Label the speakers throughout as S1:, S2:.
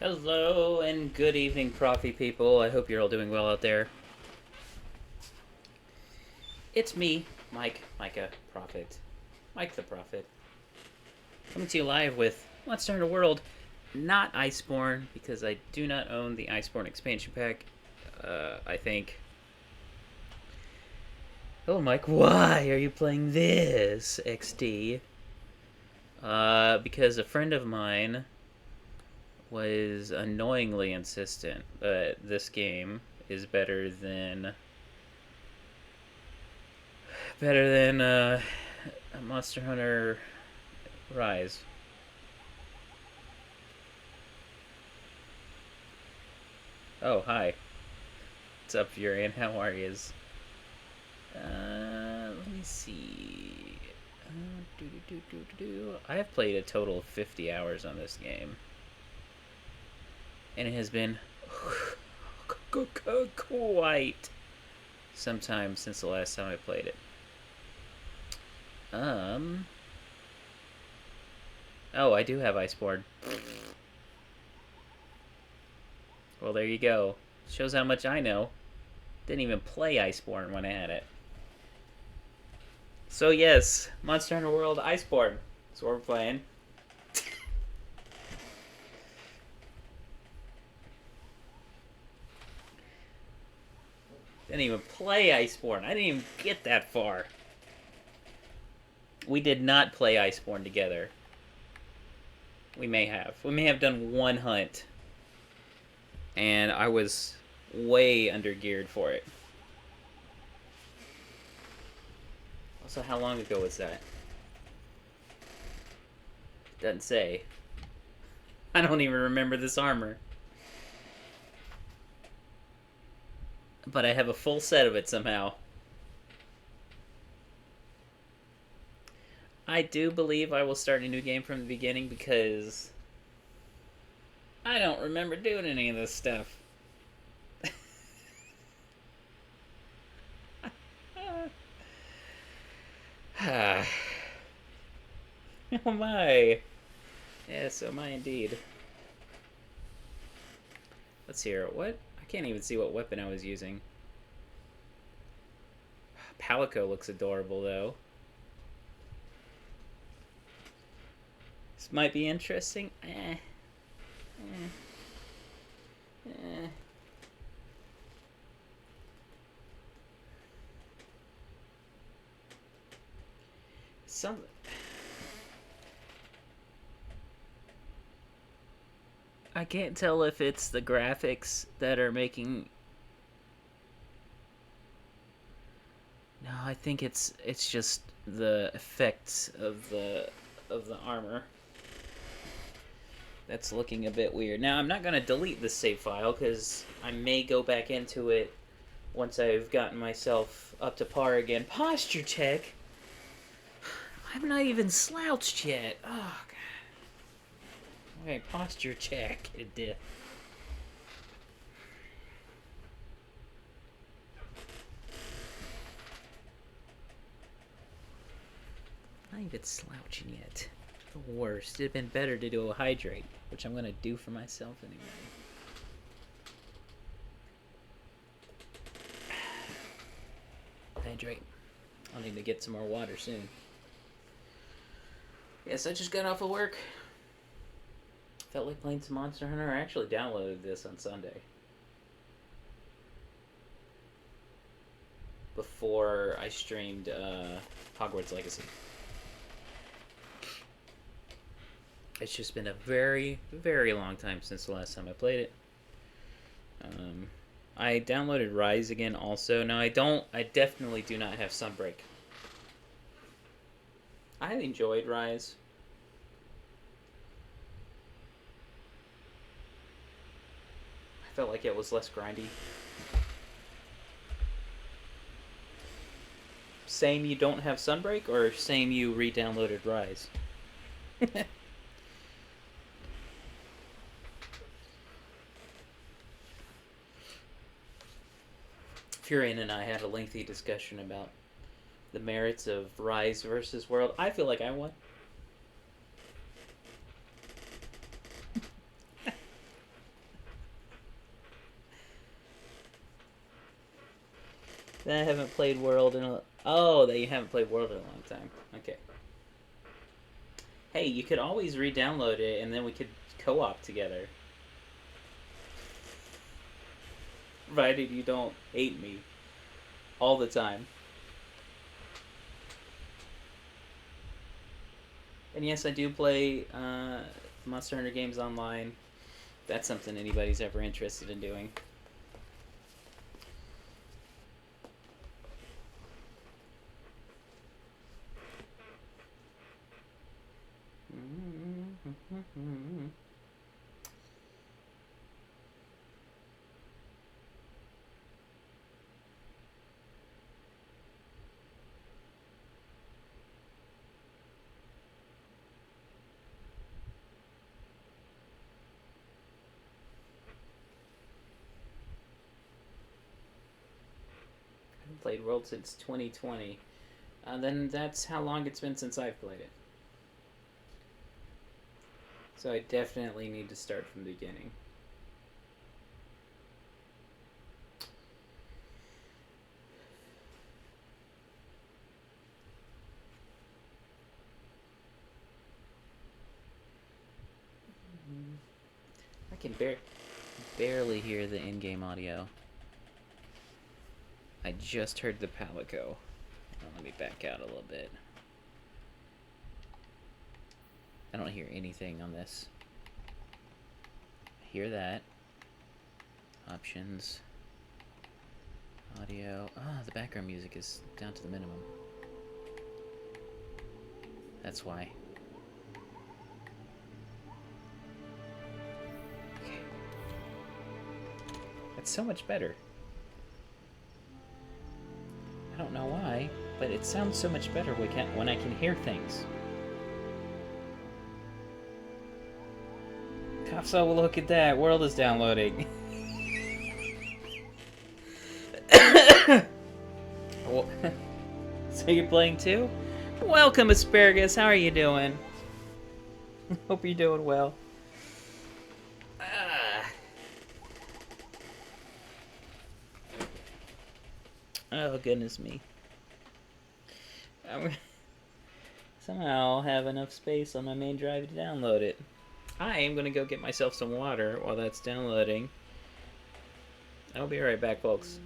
S1: Hello and good evening, Prophy people. I hope you're all doing well out there. It's me, Micah Prophet, Mike the Prophet, coming to you live with Monster Hunter World, not Iceborne, because I do not own the Iceborne expansion pack. I think. Oh, Mike, why are you playing this, XD? Because a friend of mine was annoyingly insistent that this game is better than Monster Hunter Rise. Oh, hi. What's up, Furion? How are yous? Let me see. I have played a total of 50 hours on this game. And it has been quite some time since the last time I played it. Oh, I do have Iceborne. Well, there you go. Shows how much I know. Didn't even play Iceborne when I had it. So yes, Monster Hunter World Iceborne. That's what we're playing. Didn't even play Iceborne. I didn't even get that far. We did not play Iceborne together. We may have. We may have done one hunt. And I was way under geared for it. Also, how long ago was that? Doesn't say. I don't even remember this armor. But I have a full set of it somehow. I do believe I will start a new game from the beginning because I don't remember doing any of this stuff. Oh my. Yes, oh my indeed. Let's hear what? I can't even see what weapon I was using. Palico looks adorable though. This might be interesting. Some. I can't tell if it's the graphics that are making. No, I think it's just the effects of the armor that's looking a bit weird. Now, I'm not going to delete this save file because I may go back into it once I've gotten myself up to par again. Posture check? I'm not even slouched yet. Oh, God. Okay, posture check. Not even slouching yet. The worst. It'd have been better to do a hydrate, which I'm going to do for myself anyway. Hydrate. I'll need to get some more water soon. Yes, I just got off of work. Felt like playing some Monster Hunter. I actually downloaded this on Sunday. Before I streamed Hogwarts Legacy. It's just been a very, very long time since the last time I played it. I downloaded Rise again also. Now I definitely do not have Sunbreak. I enjoyed Rise. I felt like it was less grindy. Same you don't have Sunbreak, or same you re-downloaded Rise? Furion and I had a lengthy discussion about the merits of Rise versus World. I feel like I won. That I haven't played World in a... Oh, that you haven't played World in a long time. Okay. Hey, you could always re-download it, and then we could co-op together. Provided you don't hate me all the time. And yes, I do play Monster Hunter games online. That's something anybody's ever interested in doing. Played World since 2020. Then that's how long it's been since I've played it. So I definitely need to start from the beginning. I can barely hear the in-game audio. I just heard the Palico. Let me back out a little bit. I don't hear anything on this. Hear that. Options. Audio. Ah, the background music is down to the minimum. That's why. Okay. That's so much better. I don't know why, but it sounds so much better when I can hear things. So look at that. World is downloading. So you're playing too? Welcome, Asparagus. How are you doing? Hope you're doing well. Oh, goodness me. Somehow I'll have enough space on my main drive to download it. I am going to go get myself some water while that's downloading. I'll be right back, folks.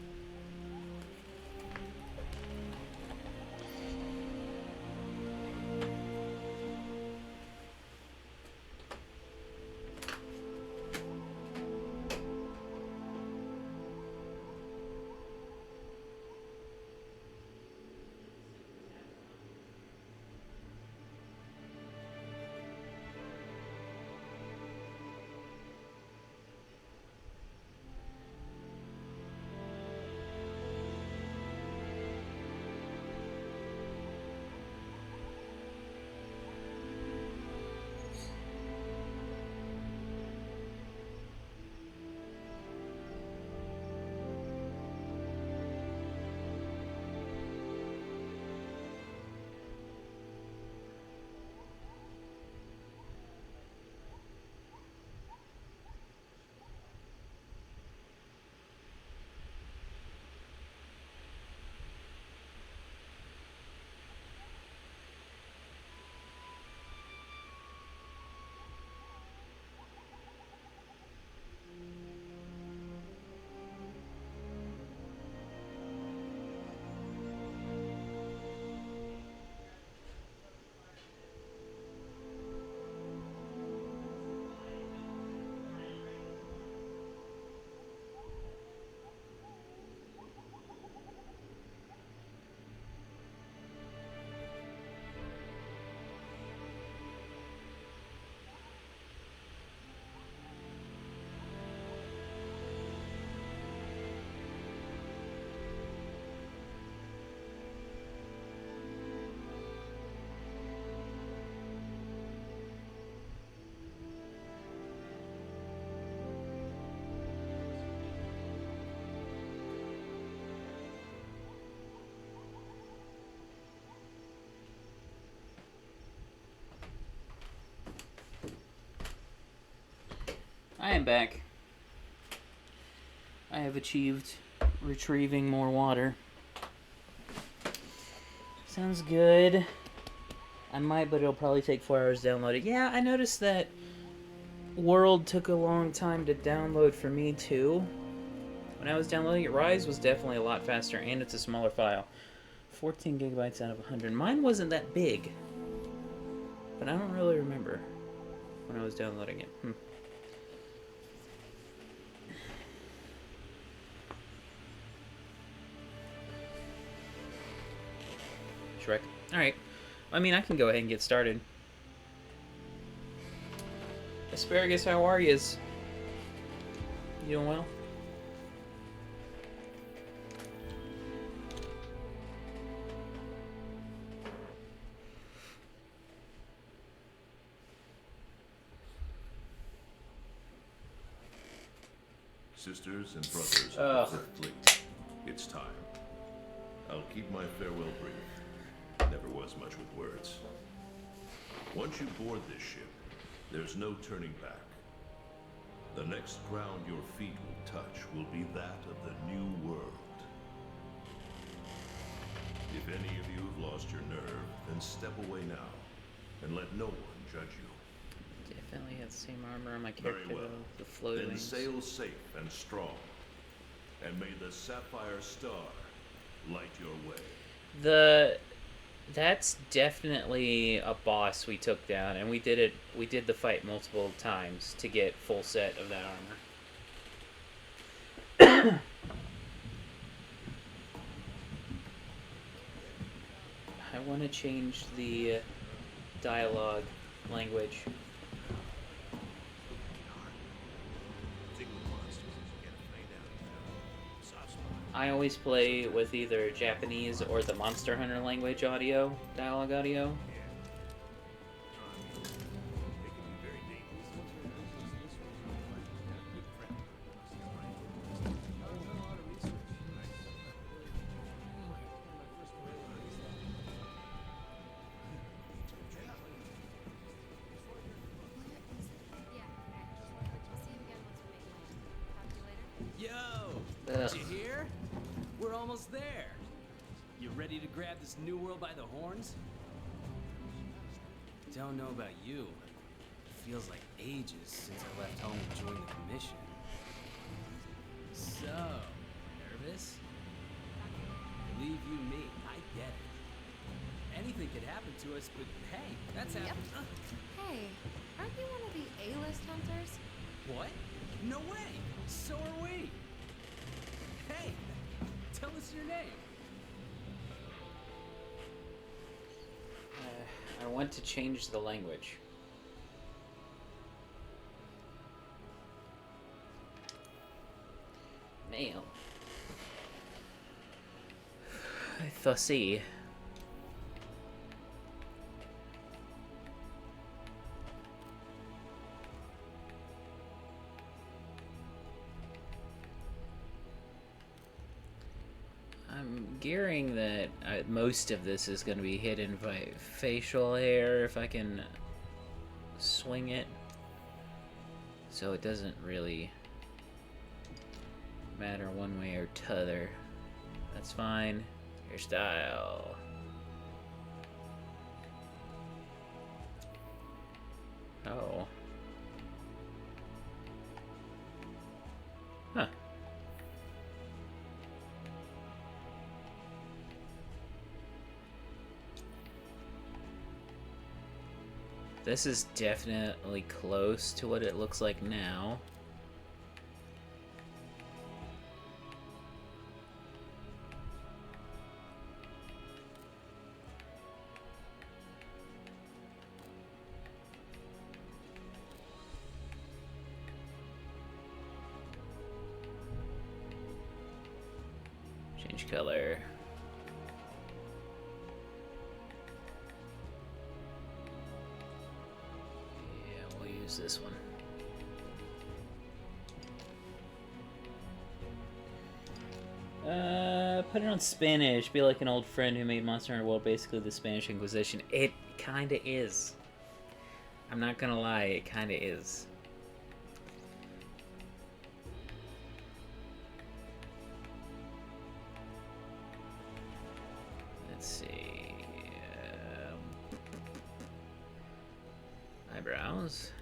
S1: I am back. I have achieved retrieving more water. Sounds good. I might, but it'll probably take 4 hours to download it. Yeah, I noticed that World took a long time to download for me, too. When I was downloading it, Rise was definitely a lot faster, and it's a smaller file. 14 gigabytes out of 100. Mine wasn't that big, but I don't really remember when I was downloading it. Shrek. Alright. I mean, I can go ahead and get started. Asparagus, how are yous? You doing well?
S2: Sisters and brothers of the fleet, it's time. I'll keep my farewell brief. Never was much with words. Once you board this ship, there's no turning back. The next ground your feet will touch will be that of the new world. If any of you have lost your nerve, then step away now, and let no one judge you.
S1: Definitely had the same armor on my
S2: Very
S1: character,
S2: well.
S1: though. The floating
S2: Then
S1: wings.
S2: sail safe and strong, and may the Sapphire Star light your way.
S1: That's definitely a boss we took down, and we did the fight multiple times to get full set of that armor. I want to change the dialogue language. I always play with either Japanese or the Monster Hunter language audio, dialogue audio.
S3: Did you hear? We're almost there. You ready to grab this new world by the horns? Don't know about you. It feels like ages since I left home and joined the commission. So, nervous? Believe you me, I get it. Anything could happen to us, but hey, that's happened.
S4: Hey, aren't you one of the A-list hunters?
S3: What? No way! So are we! Hey, tell us your name.
S1: I want to change the language. Male. Thussy. I'm gearing that most of this is going to be hidden by facial hair if I can swing it. So it doesn't really matter one way or t'other. That's fine. Hairstyle. Oh. Huh. This is definitely close to what it looks like now. Change color. This one. Put it on Spanish. Be like an old friend who made Monster Hunter World basically the Spanish Inquisition. It kinda is. I'm not gonna lie, it kinda is. Let's see. Eyebrows.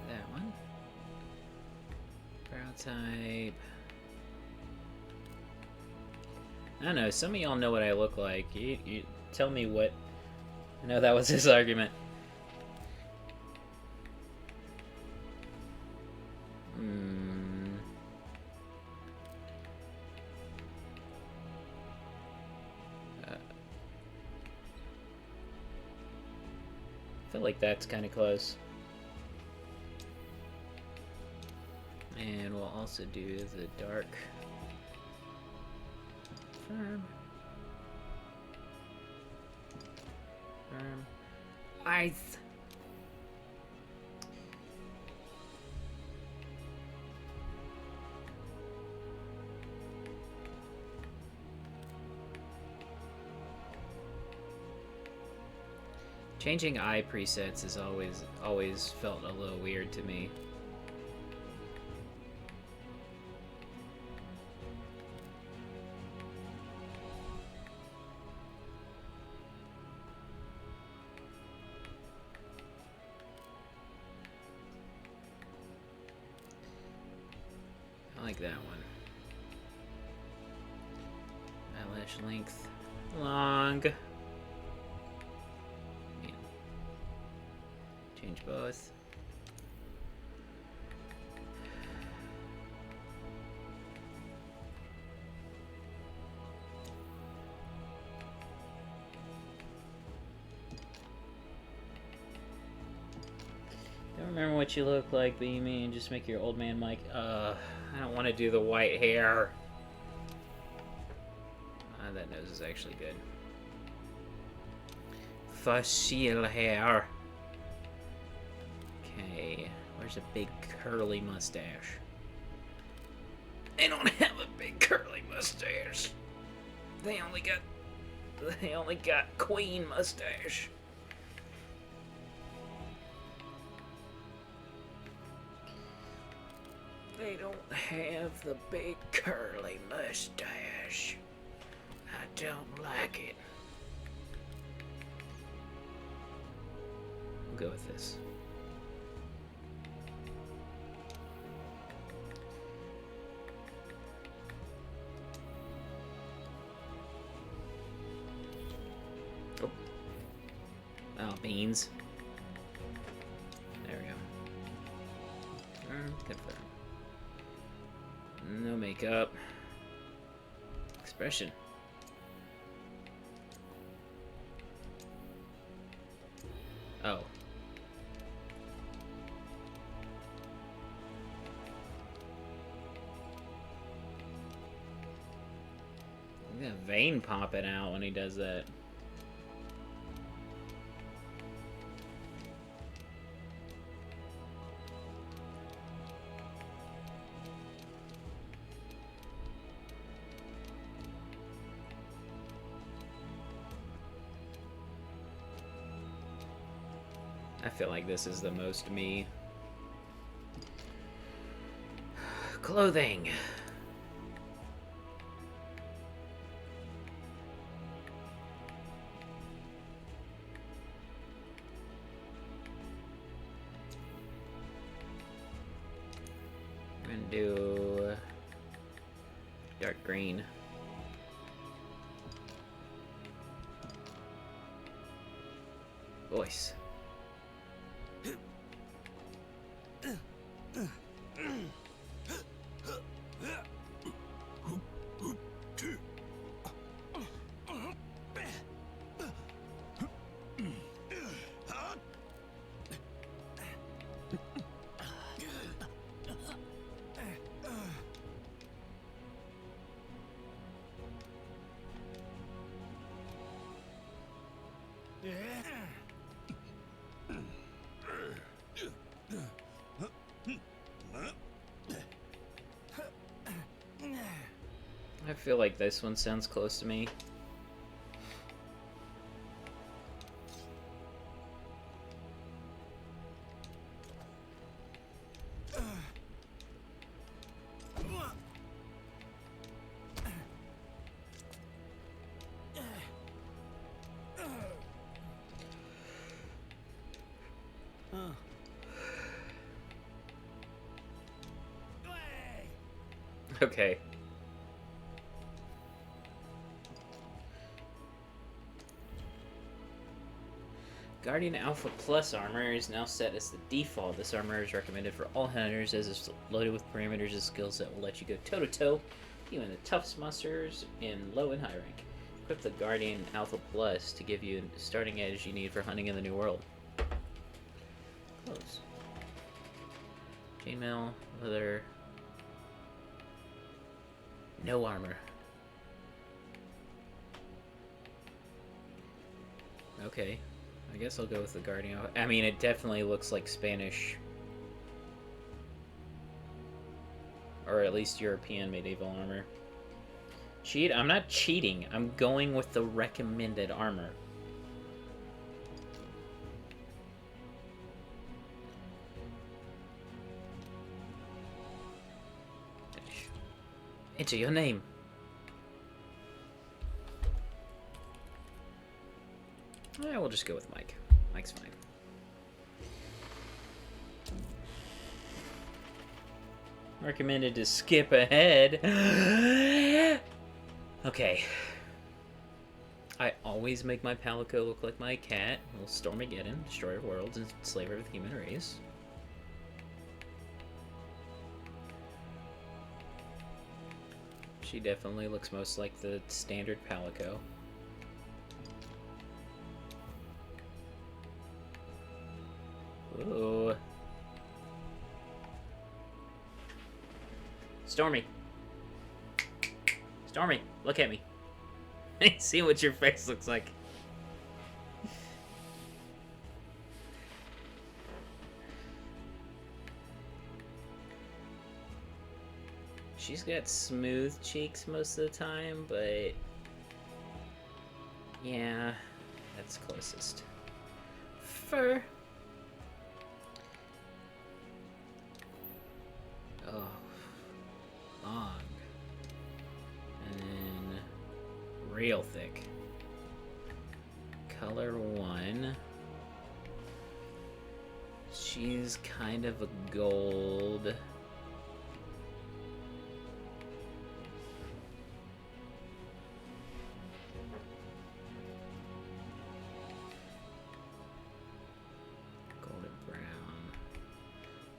S1: That one. Brow type. I don't know, some of y'all know what I look like. You tell me what... I know that was his argument. I feel like that's kind of close. And we'll also do the dark firm. Firm. Eyes. Changing eye presets has always felt a little weird to me. I like that one. Eyelash length long. Change both. Don't remember what you look like, but you mean just make your old man Mike. I don't want to do the white hair. That nose is actually good. Facial hair. Okay, where's a big curly mustache? They don't have a big curly mustache. They only got queen mustache. They don't have the big curly mustache. I don't like it. We'll go with this. Oh, beans. There we go. Good for him. No makeup. Expression. Oh. Look at that vein popping out when he does that. I feel like this is the most me. Clothing. I'm gonna do dark green. Voice. I feel like this one sounds close to me. Okay. Guardian Alpha Plus armor is now set as the default. This armor is recommended for all hunters as it's loaded with parameters and skills that will let you go toe-to-toe, even the toughest monsters in low and high rank. Equip the Guardian Alpha Plus to give you the starting edge you need for hunting in the new world. Close. Chainmail, leather. No armor. Okay. I guess I'll go with the Guardian. I mean, it definitely looks like Spanish. Or at least European medieval armor. Cheat? I'm not cheating. I'm going with the recommended armor. Enter your name. We'll just go with Mike. Mike's fine. Recommended to skip ahead. Okay. I always make my Palico look like my cat. Little Stormageddon, destroyer of worlds and slaver of the human race. She definitely looks most like the standard Palico. Ooh. Stormy. Stormy, look at me. See what your face looks like. She's got smooth cheeks most of the time, but yeah, that's closest. Fur. Oh, long, and then real thick. Color 1. She's kind of a gold. Golden brown.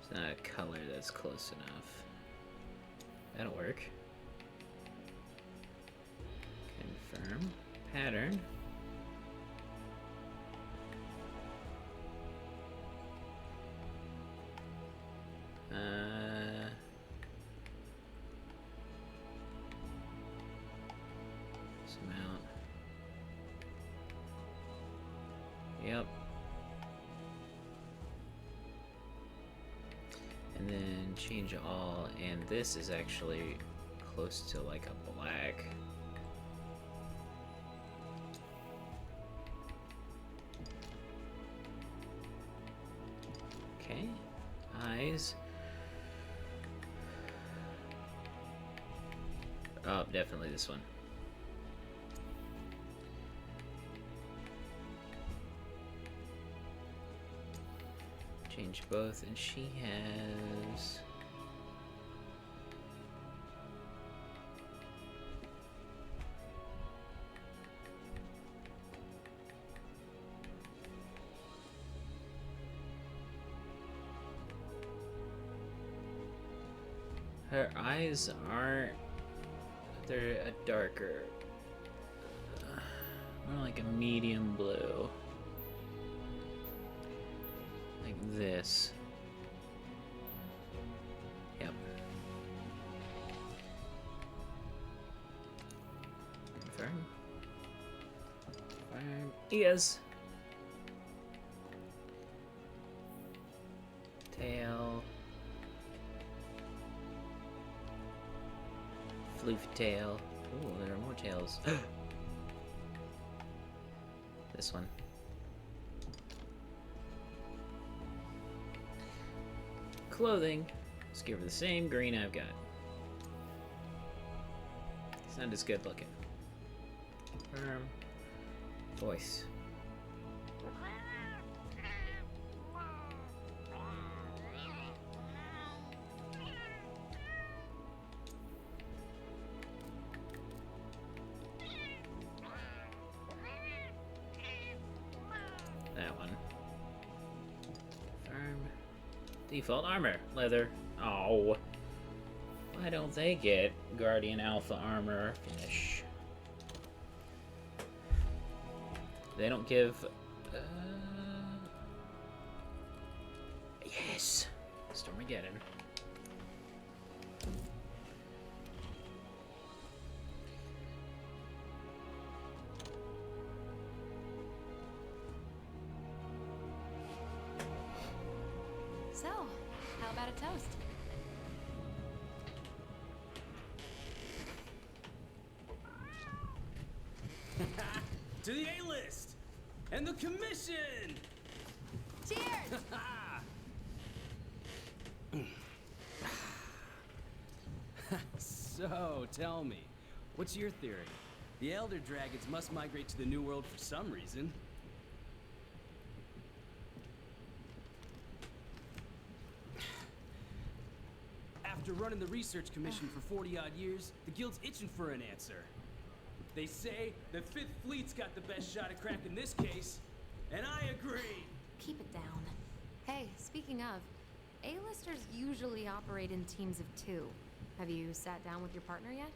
S1: It's not a color that's close enough. That'll work. Confirm. Pattern. Amount. Yep. And then change all, and this is actually close to like a black. Okay. Eyes. Oh, definitely this one. Change both, and she has her eyes aren't, they're a darker, more like a medium blue. Like this. Yep. Confirm. Confirm. Ears. Tail. Floof tail. Ooh, there are more tails. This one. Clothing. Let's give her the same green I've got. It's not as good looking. Voice. Default armor, leather. Oh. Why don't they get Guardian Alpha armor finish? They don't give... Yes! Stormageddon.
S4: So, how about a toast?
S3: To the A-list! And the commission!
S4: Cheers!
S3: So, tell me, what's your theory? The Elder Dragons must migrate to the New World for some reason. After running the research commission for 40-odd years, the Guild's itching for an answer. They say the Fifth Fleet's got the best shot at cracking this case, and I agree.
S4: Keep it down. Hey, speaking of, A-listers usually operate in teams of 2. Have you sat down with your partner yet?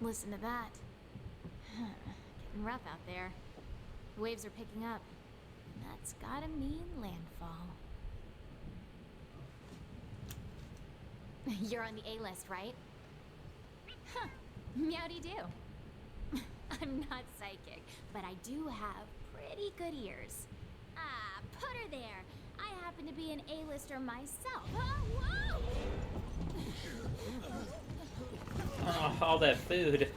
S5: Listen to that. Getting rough out there. The waves are picking up. And that's gotta mean landfall. You're on the A-list, right? Huh. Meowdy-do. I'm not psychic, but I do have pretty good ears. Ah, put her there. I happen to be an A-lister myself. Whoa!
S1: Oh, all that food.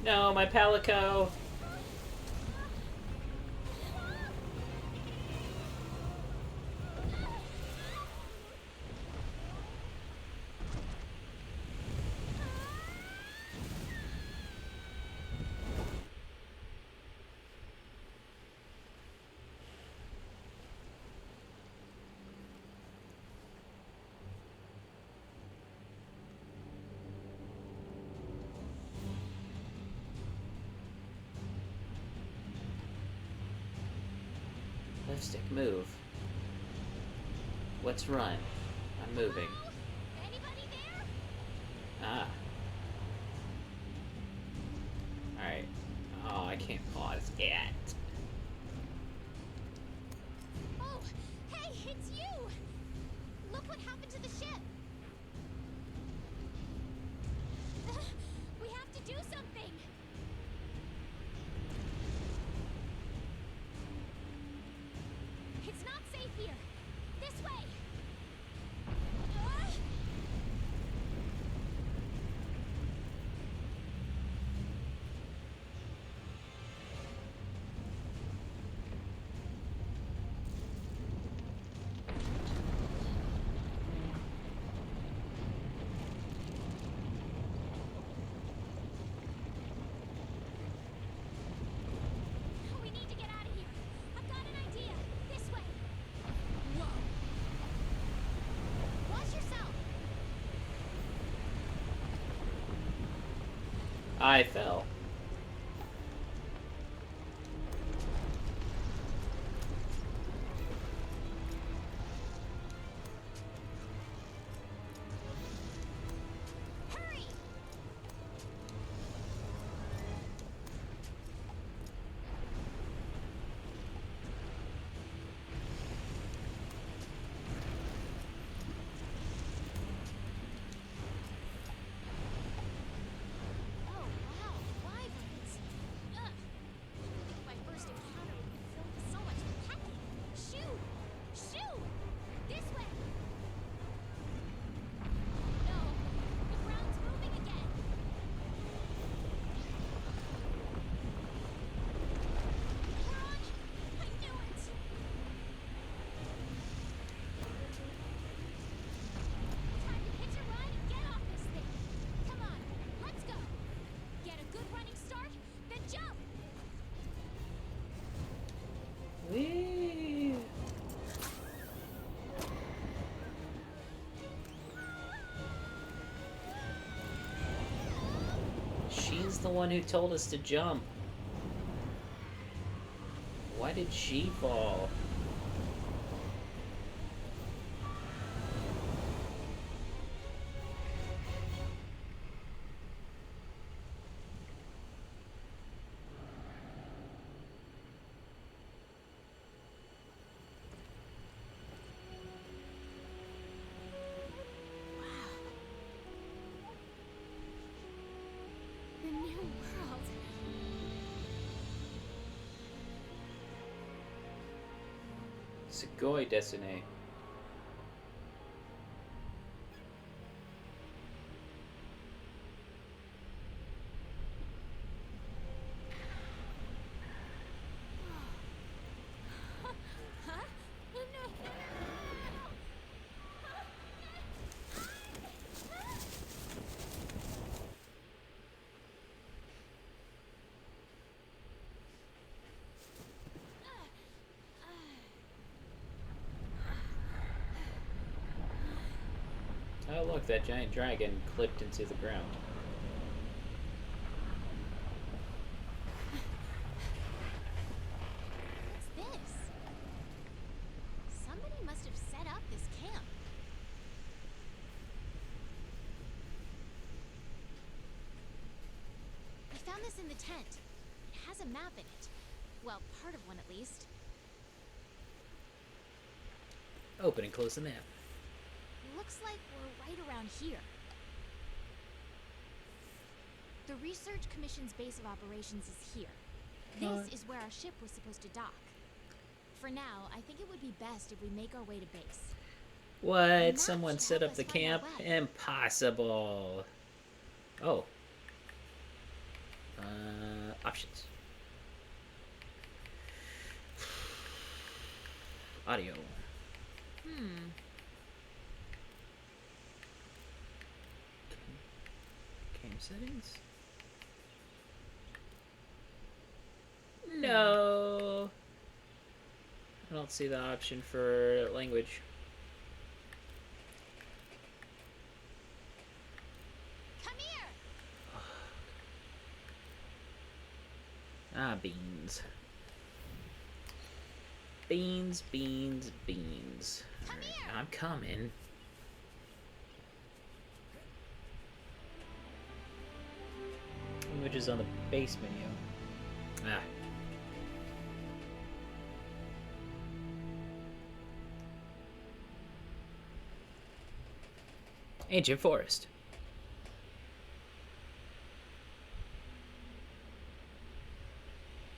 S1: No, my Palico. Left stick, move. Let's run. I'm moving.
S5: Anybody there?
S1: Ah. Alright. Oh, I can't pause yet.
S5: Oh, hey, it's you! Look what happened to the ship! We have to do something! It's not safe here! This way! We need to get out of here! I've got an idea! This way! Whoa! Watch yourself!
S1: I fell.
S5: Hurry! Oh, wow.
S1: She's the one who told us to jump. Why did she fall?
S5: The new world.
S1: Sugoi Desune.
S5: Huh? No, no, no, no,
S1: Oh look, that giant dragon clipped into the ground.
S5: What's this? Somebody must have set up this camp. I found this in the tent. It has a map in it. Well, part of one at least.
S1: Open and close the map.
S5: Looks like we're right around here. The Research Commission's base of operations is here. This is where our ship was supposed to dock. For now, I think it would be best if we make our way to base.
S1: What?
S5: map
S1: Someone
S5: should
S1: set
S5: help
S1: up the
S5: us find our
S1: camp?
S5: way.
S1: Impossible. Oh. Options. Audio. Game settings? No. I don't see the option for language.
S5: Come here!
S1: Ah, beans. Beans, beans, beans.
S5: Come
S1: Alright,
S5: here!
S1: I'm coming. Language is on the base menu. Ah. Ancient Forest.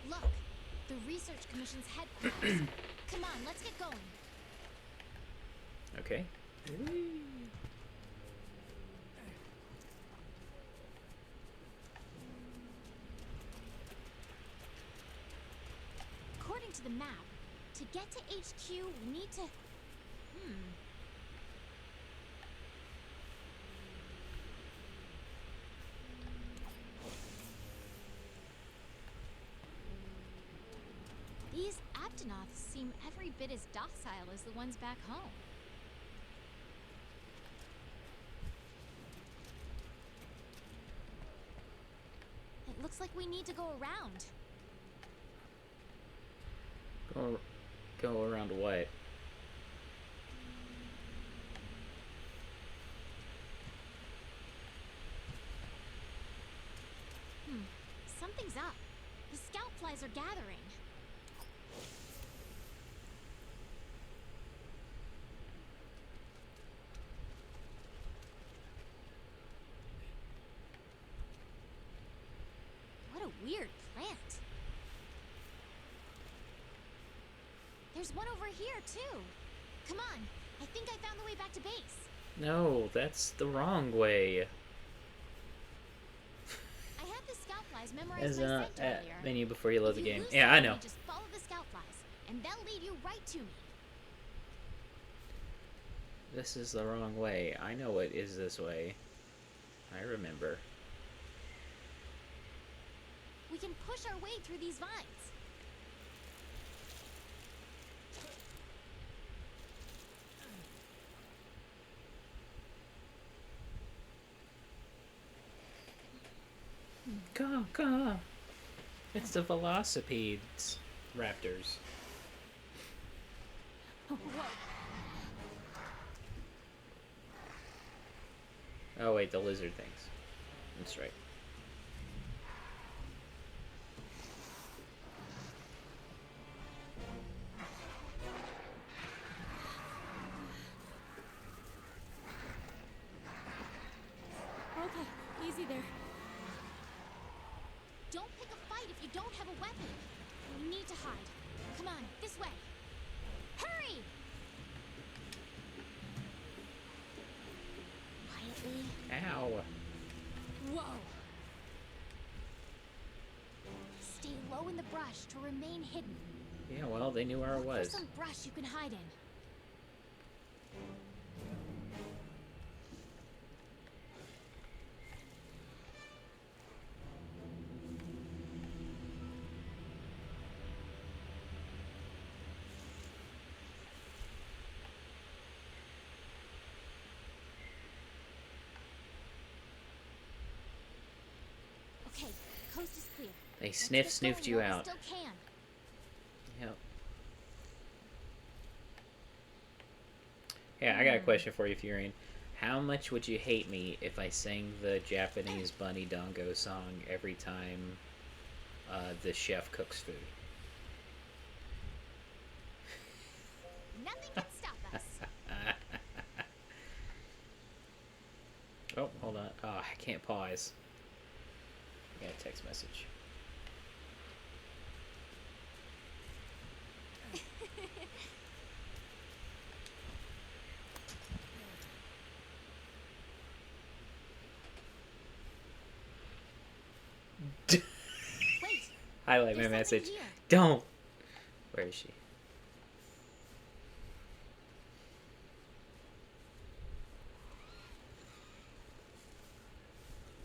S5: Look, the Research Commission's headquarters. Come on, let's get going.
S1: Okay.
S5: According to the map, to get to HQ, we need to... These Aptonoths seem every bit as docile as the ones back home. It looks like we need to go around.
S1: Go around what?
S5: Something's up. The scout flies are gathering. What a weird plant. There's one over here, too. Come on. I think I found the way back to base.
S1: No, that's the wrong way.
S5: I had the scout flies memorized
S1: As
S5: by
S1: a
S5: sight earlier.
S1: menu before you load
S5: If
S1: the
S5: you
S1: game.
S5: lose
S1: Yeah, I
S5: sight,
S1: know.
S5: you just follow the scout flies, and they'll lead you right to me.
S1: This is the wrong way. I know it is this way. I remember.
S5: We can push our way through these vines.
S1: Caw. It's the Velocipedes. Raptors.
S5: Whoa.
S1: Oh wait, the lizard things. That's right.
S5: Okay, easy there. Don't pick a fight if you don't have a weapon. We need to hide. Come on, this way. Hurry! Quietly.
S1: Ow.
S5: Whoa! Stay low in the brush to remain hidden.
S1: Yeah, well, they knew where I
S5: Look
S1: was.
S5: for some brush you can hide in. Okay, coast is clear.
S1: They
S5: Let's
S1: sniffed
S5: get going
S1: you
S5: while we
S1: out.
S5: Still can.
S1: Yep. Yeah, I got a question for you, Furion. How much would you hate me if I sang the Japanese Bunny Dongo song every time the chef cooks food?
S5: Nothing can stop us.
S1: Oh, hold on. Oh, I can't pause. I got a text message.
S5: Wait,
S1: Highlight my
S5: there's something
S1: message.
S5: here.
S1: Don't. Where is she?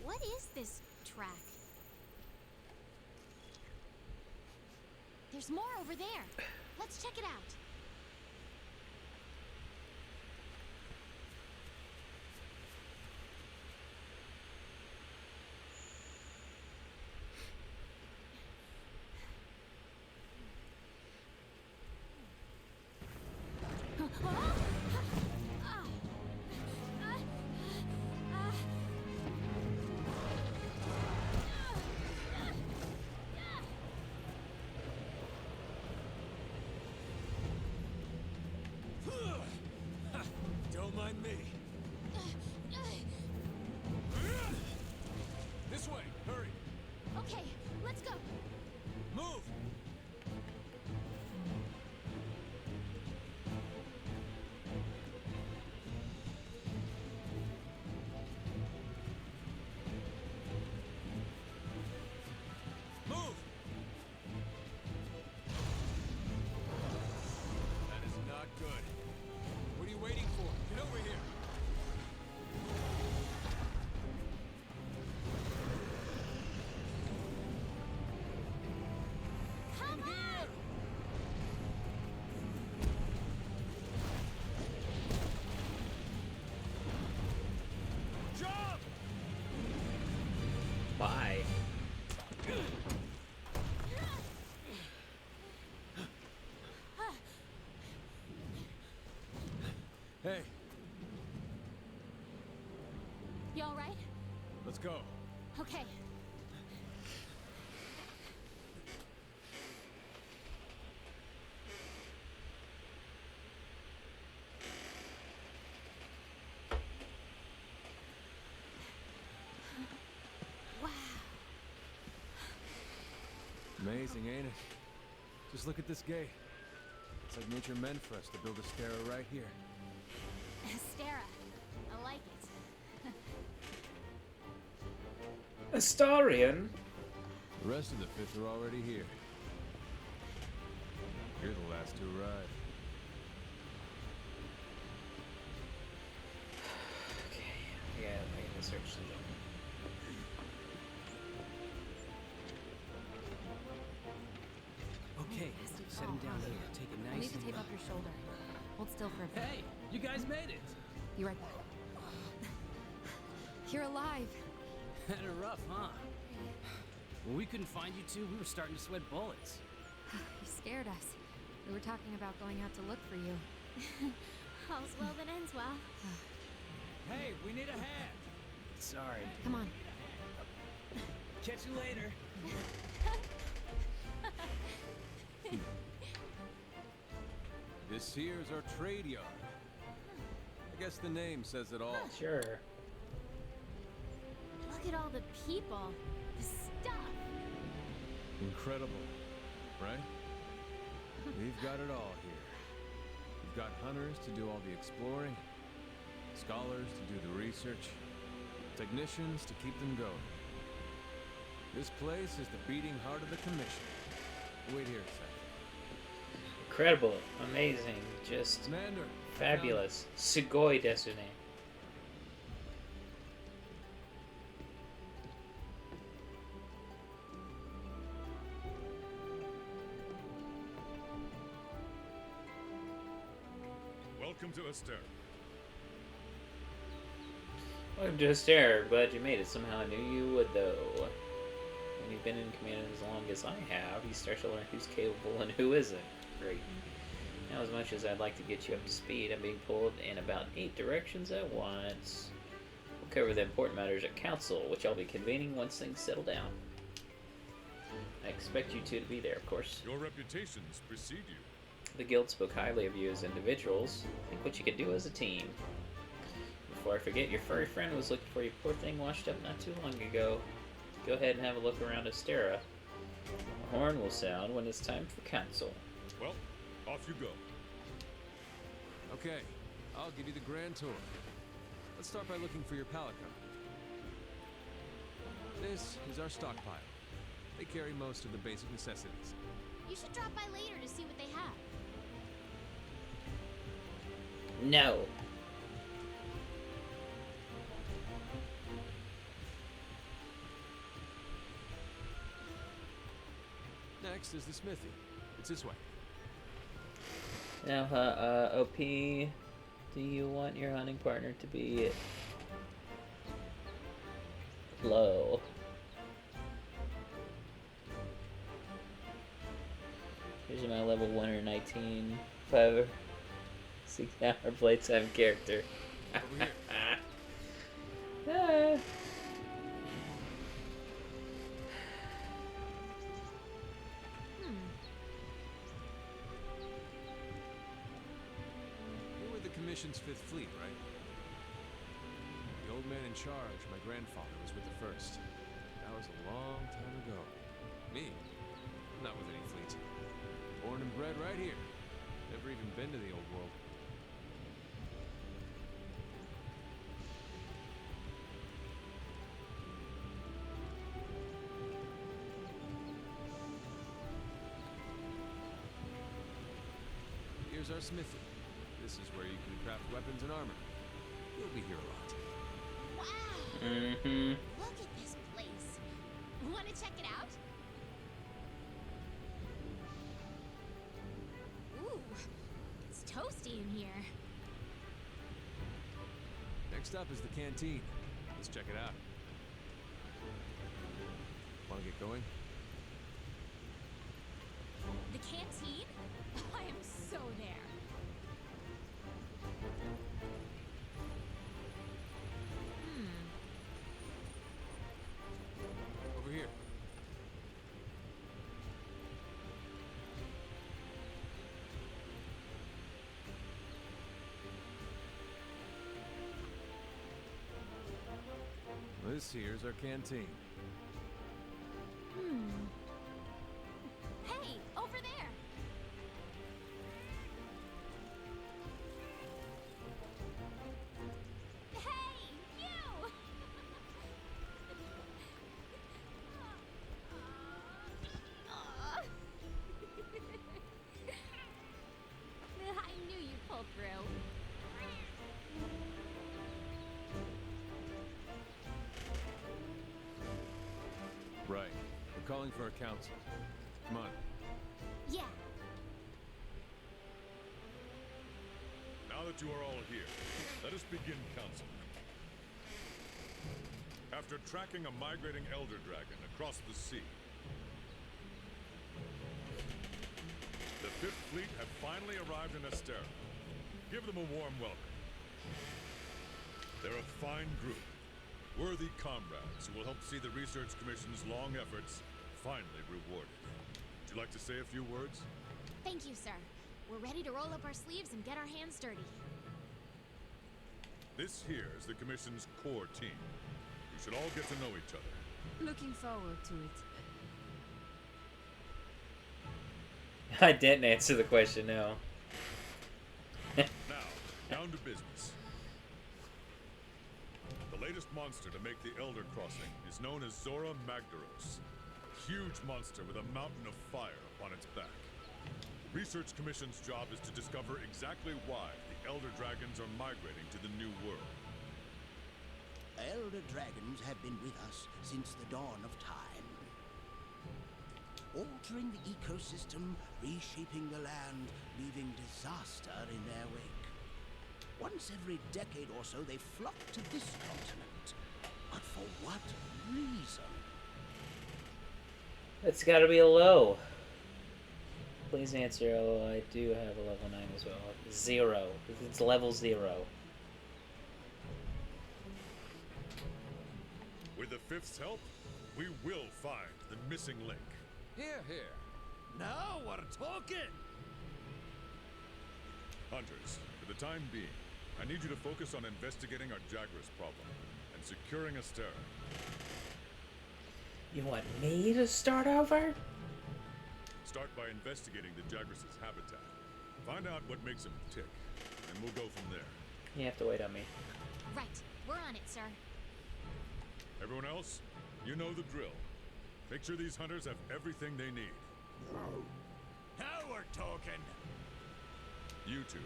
S5: What is this track? There's more over there. Let's check it out.
S3: Don't mind me. This way, hurry.
S5: Okay, let's go.
S3: Move. Move. That is not good. What are you waiting for? Get over here.
S5: Come on!
S3: Jump!
S1: Why?
S3: Hey,
S5: You all right?
S3: let's go.
S5: Okay. Wow.
S3: Amazing, ain't it? Just look at this gate. It's like nature meant for us to build a Stera right here.
S5: Stara. I like it.
S1: Astarion?
S3: The rest of the Fifth are already here. You're the last to arrive.
S1: Okay, yeah, I gotta search the gem.
S3: Okay, set him down here. Take it
S4: I
S3: nice
S4: need to
S3: and
S4: tape up your shoulder. Hold still for a bit.
S3: Hey, you guys made it.
S4: Be right back. You're alive.
S3: Had it rough, huh? When we couldn't find you two, we were starting to sweat bullets.
S4: You scared us. We were talking about going out to look for you.
S5: All's well that ends well.
S3: Hey, we need a hand. Sorry.
S4: Come on.
S3: Catch you later.
S6: This here's our trade yard. I guess the name says it all.
S1: Sure.
S5: Look at all the people. The stuff.
S6: Incredible, right? We've got it all here. We've got hunters to do all the exploring, scholars to do the research, technicians to keep them going. This place is the beating heart of the Commission. Wait here a second.
S1: Incredible, amazing, just
S6: Commander,
S1: fabulous. Sugoi desu ne.
S7: Welcome to Aster.
S1: Welcome to Aster. Glad you made it. Somehow I knew you would, though. When you've been in command as long as I have, you start to learn who's capable and who isn't. Great. Now, as much as I'd like to get you up to speed, I'm being pulled in about 8 directions at once. We'll cover the important matters at Council, which I'll be convening once things settle down. I expect you two to be there, of course.
S7: Your reputations precede you.
S1: The guild spoke highly of you as individuals. Think what you could do as a team. Before I forget, your furry friend was looking for you. Poor thing washed up not too long ago. Go ahead and have a look around Astera. The horn will sound when it's time for Council.
S7: Well, off you go.
S6: Okay, I'll give you the grand tour. Let's start by looking for your pallet car. This is our stockpile. They carry most of the basic necessities.
S5: You should drop by later to see what they have.
S1: No.
S6: Next is the smithy. It's this way.
S1: Now, OP, do you want your hunting partner to be low? Here's my level 119, 5 or 6 hour playtime character.
S6: Over here.
S1: Ah.
S6: You were the Commission's 5th Fleet, right? The old man in charge, my grandfather, was with the 1st. That was a long time ago. Me? Not with any fleet. Born and bred right here. Never even been to the old world. Here's our smithy. This is where you can craft weapons and armor. You'll be here a lot.
S5: Wow!
S1: Mm-hmm.
S5: Look at this place. Want to check it out? Ooh, it's toasty in here.
S6: Next up is the canteen. Let's check it out. Want to get going?
S5: The canteen? I am so there.
S6: Over here. This here's our canteen.
S5: Hey, over there. Hey, you! Aw. I knew you'd pull through.
S6: Right. We're calling for a council. Come on.
S5: Yeah.
S7: Now that you are all here, let us begin council. after tracking a migrating Elder Dragon across the sea. The Fifth Fleet have finally arrived in Astera. Give them a warm welcome. They're a fine group, worthy comrades who will help see the Research Commission's long efforts finally rewarded. Would you like to say a few words?
S5: Thank you, sir. We're ready to roll up our sleeves and get our hands dirty.
S7: This here is the Commission's core team. You should all get to know each other.
S8: Looking forward to it.
S1: I didn't answer the question, no.
S7: Now, down to business. The latest monster to make the Elder Crossing is known as Zora Magdaros. A huge monster with a mountain of fire upon its back. Research Commission's job is to discover exactly why the Elder Dragons are migrating to the New World.
S9: Elder Dragons have been with us since the dawn of time. Altering the ecosystem, reshaping the land, leaving disaster in their wake. Once every decade or so, they flock to this continent. But for what reason?
S1: It's gotta be a low. Please answer, although I do have a level 9 as well. 0. It's level 0.
S7: With the Fifth's help, we will find the missing link.
S6: Here, here.
S3: Now we're talking!
S7: Hunters, for the time being, I need you to focus on investigating our Jagras problem and securing Astera.
S1: You want me to start over?
S7: Start by investigating the Jagras' habitat. Find out what makes them tick, and we'll go from there.
S1: You have to wait on me.
S5: Right. We're on it, sir.
S7: Everyone else, you know the drill. Make sure these hunters have everything they need.
S3: Now we're talking!
S7: You two,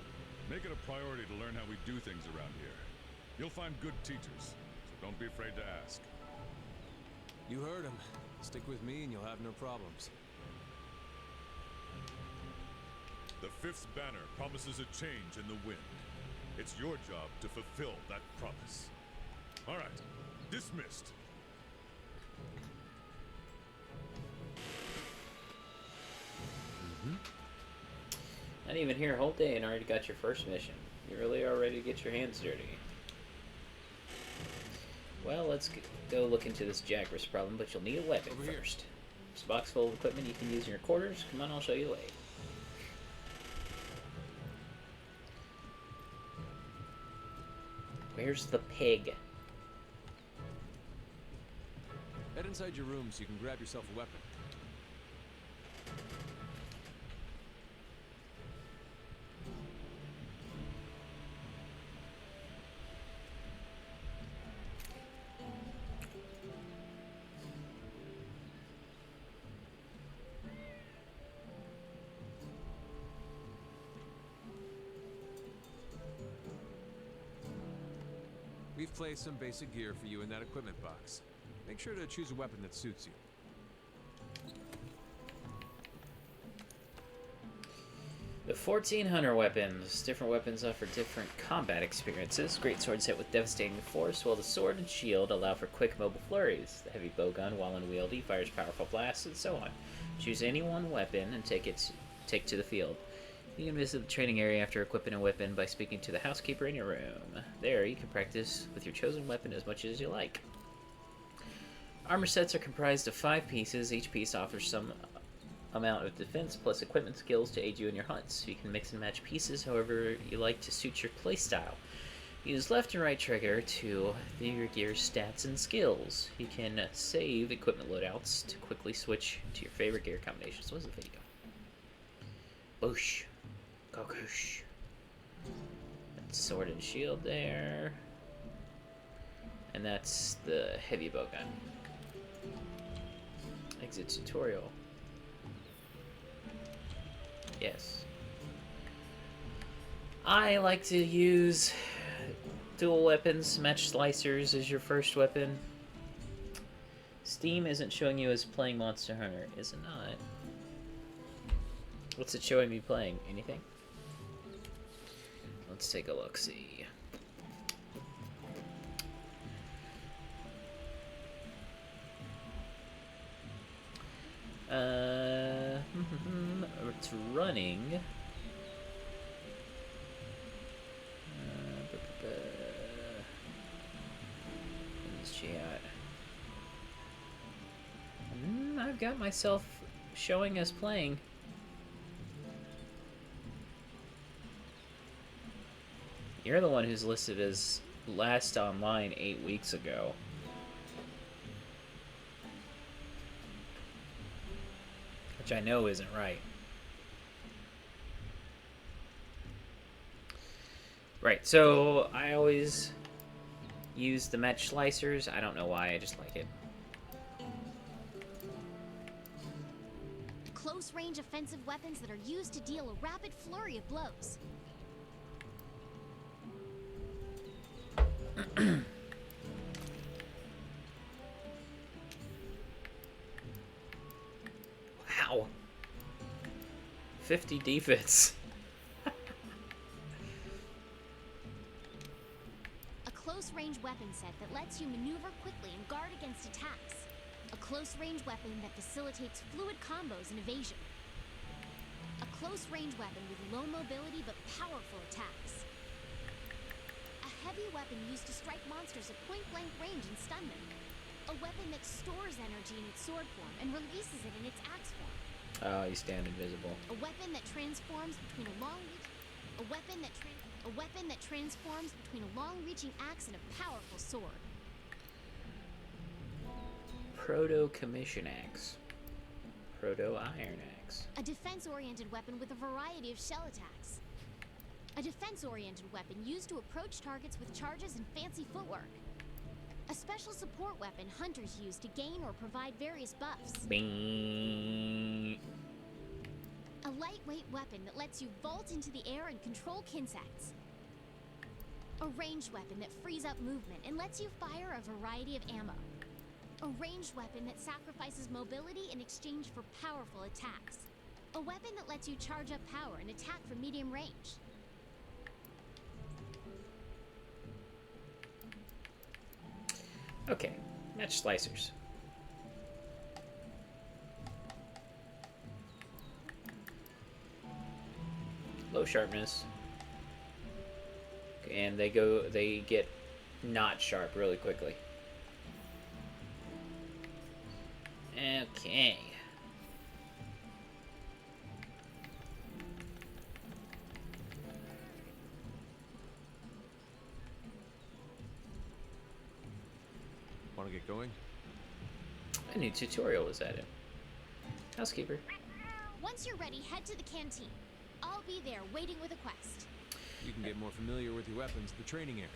S7: make it a priority to learn how we do things around here. You'll find good teachers, so don't be afraid to ask.
S6: You heard him. Stick with me and you'll have no problems.
S7: The Fifth's banner promises a change in the wind. It's your job to fulfill that promise. All right, dismissed.
S1: Not even here a whole day and already got your first mission. You really are ready to get your hands dirty. Well, let's go look into this Jagras problem, but you'll need a weapon
S6: Over here.
S1: first. It's a box full of equipment you can use in your quarters. Come on, I'll show you the way. Where's the pig?
S6: Head inside your room so you can grab yourself a weapon. We've placed some basic gear for you in that equipment box. Make sure to choose a weapon that suits you.
S1: The 14 Hunter weapons. Different weapons offer different combat experiences. Great swords hit with devastating force, while the sword and shield allow for quick mobile flurries. The heavy bowgun, while unwieldy, fires powerful blasts, and so on. Choose any one weapon and take to the field. You can visit the training area after equipping a weapon by speaking to the housekeeper in your room. There, you can practice with your chosen weapon as much as you like. Armor sets are comprised of 5 pieces. Each piece offers some amount of defense plus equipment skills to aid you in your hunts. You can mix and match pieces however you like to suit your playstyle. Use left and right trigger to view your gear's stats and skills. You can save equipment loadouts to quickly switch to your favorite gear combinations. What was the video? Boosh. Gogoosh. That's sword and shield there. And that's the heavy bowgun. Exit tutorial. Yes. I like to use dual weapons. Match slicers as your first weapon. Steam isn't showing you as playing Monster Hunter, is it not? What's it showing me playing? Anything? Let's take a look, see. It's running. Where's she at? I've got myself showing us playing. You're the one who's listed as last online 8 weeks ago. Which I know isn't right. Right, so I always use the match slicers. I don't know why, I just like it.
S5: Close-range offensive weapons that are used to deal a rapid flurry of blows.
S1: Wow. 50 defense.
S5: A close-range weapon set that lets you maneuver quickly and guard against attacks. A close-range weapon that facilitates fluid combos and evasion. A close-range weapon with low mobility but powerful attacks. A heavy weapon used to strike monsters at point-blank range and stun them. A weapon that stores energy in its sword form and releases it in its axe form.
S1: Oh, you stand invisible.
S5: A weapon that transforms between a long-reaching axe and a powerful sword.
S1: Proto-commission axe. Proto-iron axe.
S5: A defense-oriented weapon with a variety of shell attacks. A defense-oriented weapon used to approach targets with charges and fancy footwork. A special support weapon hunters use to gain or provide various buffs.
S1: Bing.
S5: A lightweight weapon that lets you vault into the air and control kinsects. A ranged weapon that frees up movement and lets you fire a variety of ammo. A ranged weapon that sacrifices mobility in exchange for powerful attacks. A weapon that lets you charge up power and attack from medium range.
S1: Okay, match slicers. Low sharpness. And they get not sharp really quickly. Okay.
S6: Want to get going?
S1: A new tutorial was added. Housekeeper.
S5: Once you're ready, head to the canteen. I'll be there waiting with a quest.
S6: You can get more familiar with your weapons at the training area.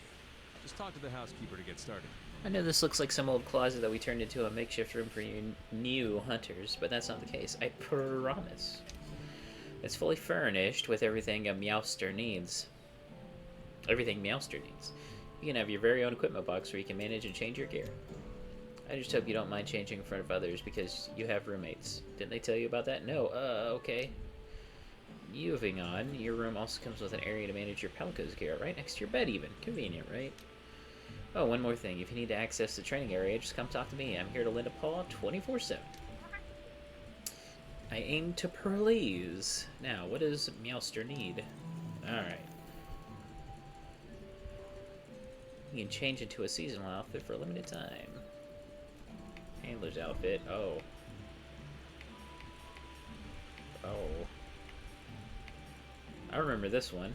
S6: Just talk to the housekeeper to get started.
S1: I know this looks like some old closet that we turned into a makeshift room for you new hunters, but that's not the case. I promise. It's fully furnished with everything a Meowster needs. Everything Meowster needs. You can have your very own equipment box where you can manage and change your gear. I just hope you don't mind changing in front of others because you have roommates. Didn't they tell you about that? No, okay. Moving on, your room also comes with an area to manage your Pelco's gear, right next to your bed even. Convenient, right? Oh, one more thing. If you need to access the training area, just come talk to me. I'm here to lend a paw 24/7. I aim to please. Now, what does Meowster need? Alright. You can change into a seasonal outfit for a limited time. Handler's outfit. Oh. Oh. I remember this one.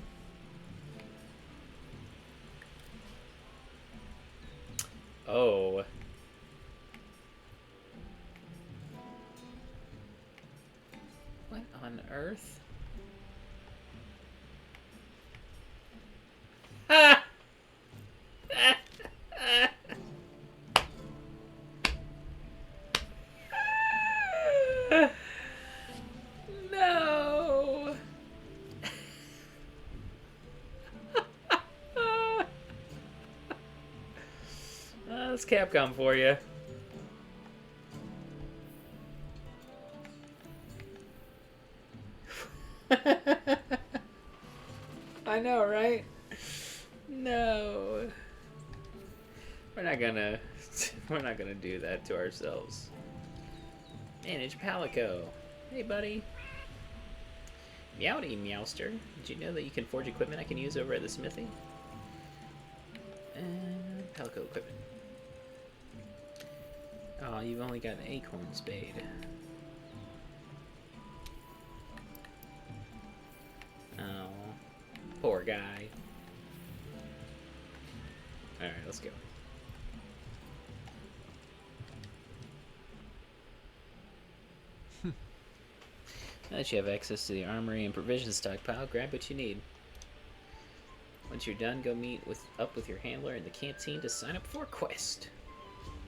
S1: Oh. What on earth? Ah! No. That's Capcom for you. I know, right? No. We're not gonna do that to ourselves. Manage Palico. Hey, buddy. Meowdy, Meowster. Did you know that you can forge equipment I can use over at the smithy? And Palico equipment. Oh, you've only got an acorn spade. Oh, poor guy. Alright, let's go. Now that you have access to the armory and provision stockpile, grab what you need. Once you're done, go meet up with your handler in the canteen to sign up for a quest.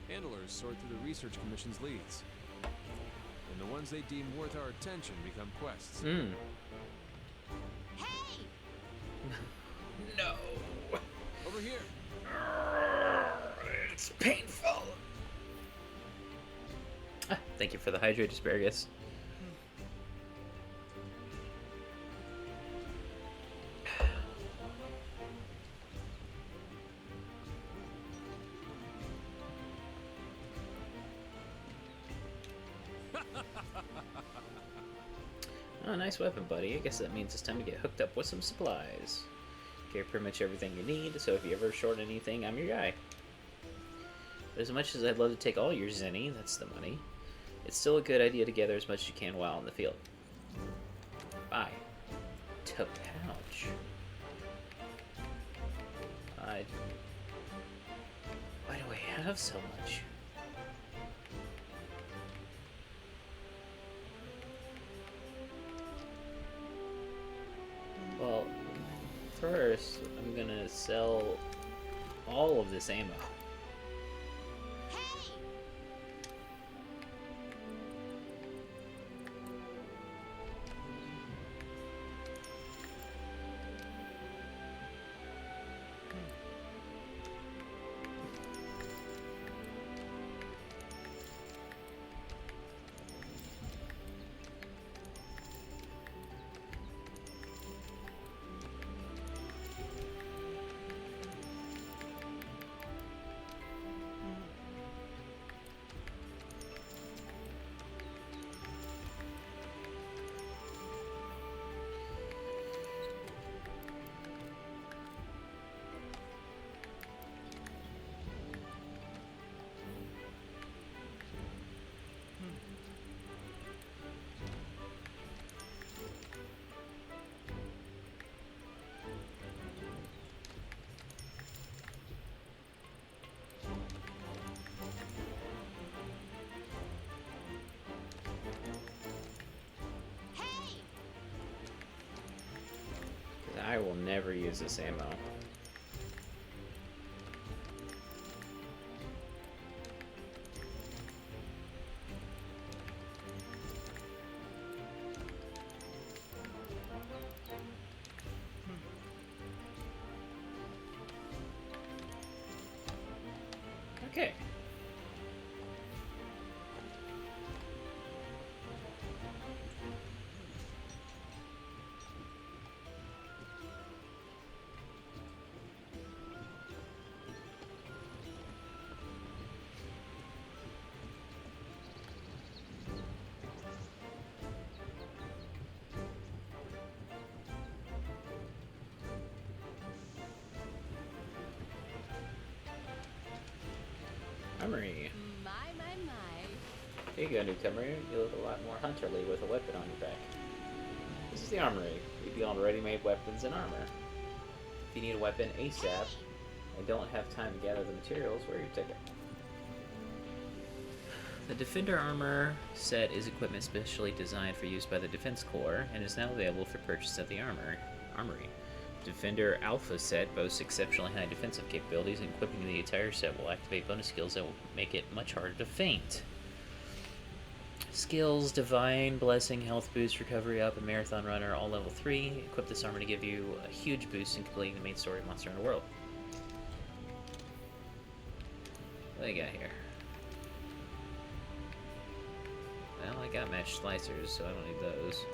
S6: Handlers sort through the research commission's leads. And the ones they deem worth our attention become quests.
S5: Hey!
S1: No!
S6: Over here!
S1: It's painful! Ah, thank you for the hydrated asparagus. Oh, nice weapon, buddy. I guess that means it's time to get hooked up with some supplies. Carry pretty much everything you need, so if you ever short anything, I'm your guy. But as much as I'd love to take all your zenny, that's the money, it's still a good idea to gather as much as you can while in the field. Bye. To pouch. Why do I have so much? Well, first, I'm gonna sell all of this ammo.
S5: Hey!
S1: I will never use this ammo. Okay. Armory.
S8: My.
S1: Here you go, newcomer. You look a lot more hunterly with a weapon on your back. This is the armory. We deal in ready-made weapons and armor. If you need a weapon ASAP and don't have time to gather the materials, where your ticket? The Defender armor set is equipment specially designed for use by the Defense Corps and is now available for purchase at the armory. Defender Alpha set boasts exceptionally high defensive capabilities, and equipping the entire set will activate bonus skills that will make it much harder to feint. Skills: Divine, Blessing, Health Boost, Recovery Up, and Marathon Runner, all level 3. Equip this armor to give you a huge boost in completing the main story of Monster Hunter World. What do they got here? Well, I got matched slicers, so I don't need those.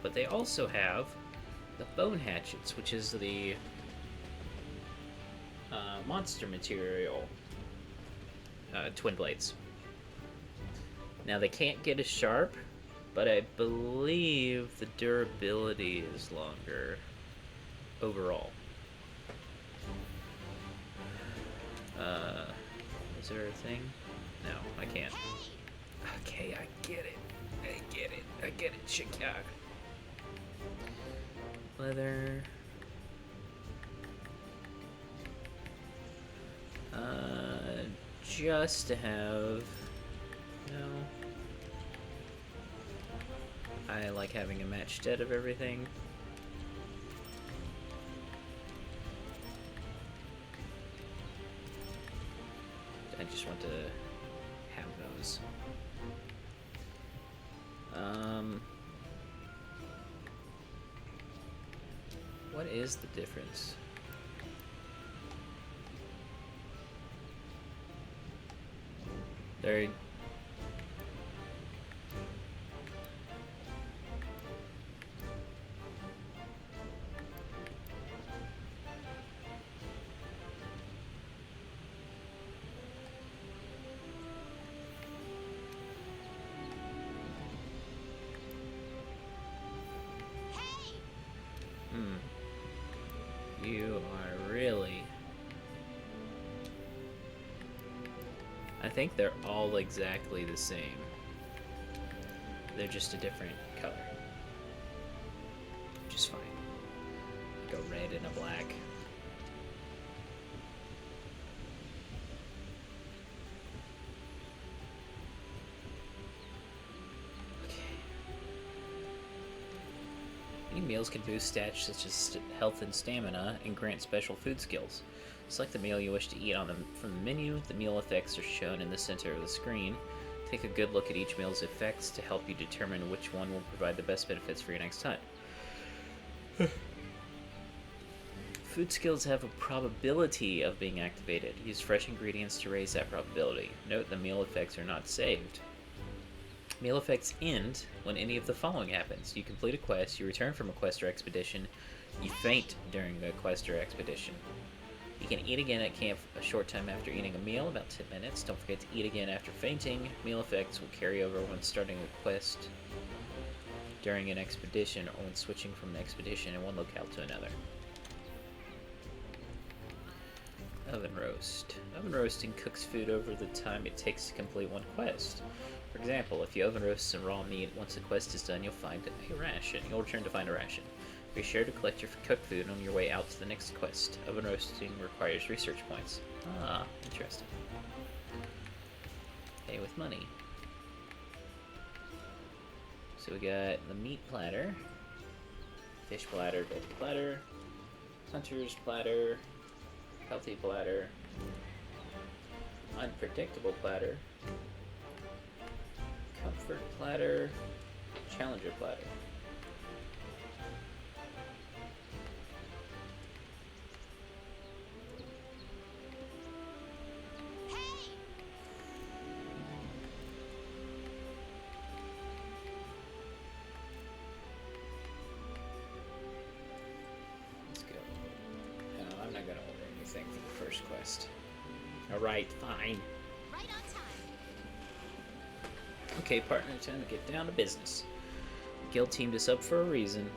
S1: But they also have the Bone Hatchets, which is the monster material twin blades. Now they can't get as sharp, but I believe the durability is longer overall. Is there a thing? No, I can't. Okay, I get it. I get it, Chicago. Leather. Just to have... No. I like having a matched set of everything. I just want to have those. What is the difference? There. You are really... I think they're all exactly the same. They're just a different color. Which is fine. Like a red and a black. Meals can boost stats such as health and stamina and grant special food skills. Select the meal you wish to eat from the menu. The meal effects are shown in the center of the screen. Take a good look at each meal's effects to help you determine which one will provide the best benefits for your next time. Food skills have a probability of being activated. Use fresh ingredients to raise that probability. Note the meal effects are not saved. Meal effects end when any of the following happens. You complete a quest, you return from a quest or expedition, you faint during a quest or expedition. You can eat again at camp a short time after eating a meal, about 10 minutes. Don't forget to eat again after fainting. Meal effects will carry over when starting a quest, during an expedition, or when switching from an expedition in one locale to another. Oven roast. Oven roasting cooks food over the time it takes to complete one quest. For example, if you oven roast some raw meat, once the quest is done, you'll find a ration. You'll return to find a ration. Be sure to collect your cooked food on your way out to the next quest. Oven roasting requires research points. Ah, interesting. Pay with money. So we got the meat platter, fish platter, veggie platter, hunter's platter, healthy platter, unpredictable platter, comfort platter, challenger platter. Let's go. No, I'm not gonna order anything for the first quest. Alright, fine.
S5: Right on time.
S1: Okay, partner, time to get down to business. The guild teamed us up for a reason.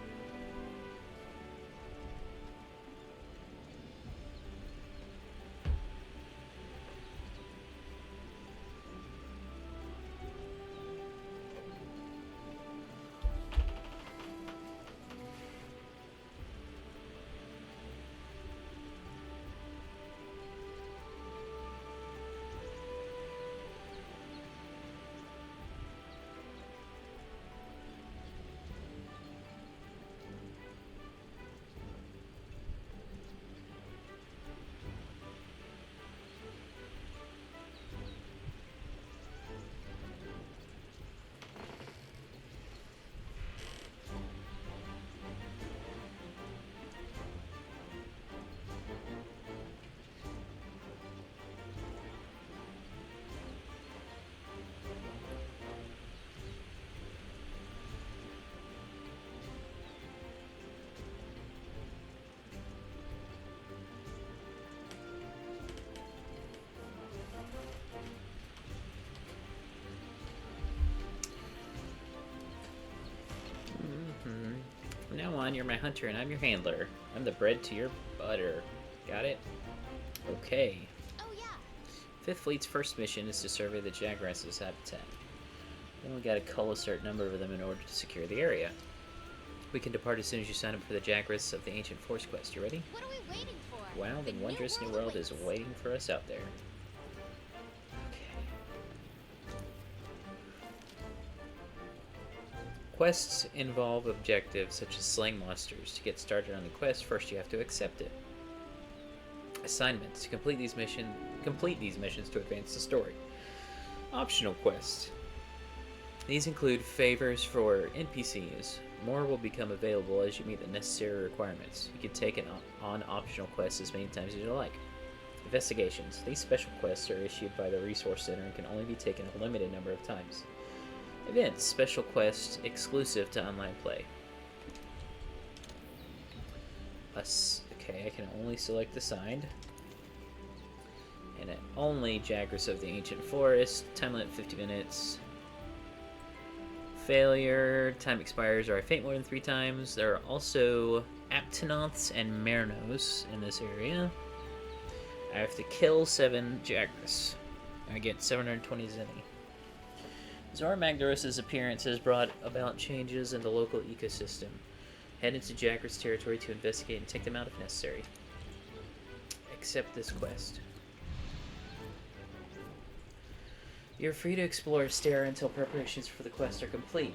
S1: on, you're my hunter, and I'm your handler. I'm the bread to your butter. Got it? Okay.
S5: Oh, yeah.
S1: Fifth Fleet's first mission is to survey the Jaguars' habitat. Then we gotta cull a certain number of them in order to secure the area. We can depart as soon as you sign up for the Jaguars of the Ancient Force quest. You ready?
S5: What are we waiting for?
S1: Wow, the wondrous new world is waiting for us out there. Quests involve objectives such as slaying monsters. To get started on the quest, first you have to accept it. Assignments. To complete these missions to advance the story. Optional quests. These include favors for NPCs. More will become available as you meet the necessary requirements. You can take on optional quests as many times as you like. Investigations. These special quests are issued by the Resource Center and can only be taken a limited number of times. Events, special quests exclusive to online play. Okay, I can only select assigned. And only Jaguars of the Ancient Forest. Time limit 50 minutes. Failure, time expires or I faint more than 3 times. There are also Aptonoths and Meranos in this area. I have to kill 7 Jaguars. I get 720 Zenny. Zora Magdaros' appearance has brought about changes in the local ecosystem. Head into Jaguars territory to investigate and take them out if necessary. Accept this quest. You're free to explore Astera until preparations for the quest are complete.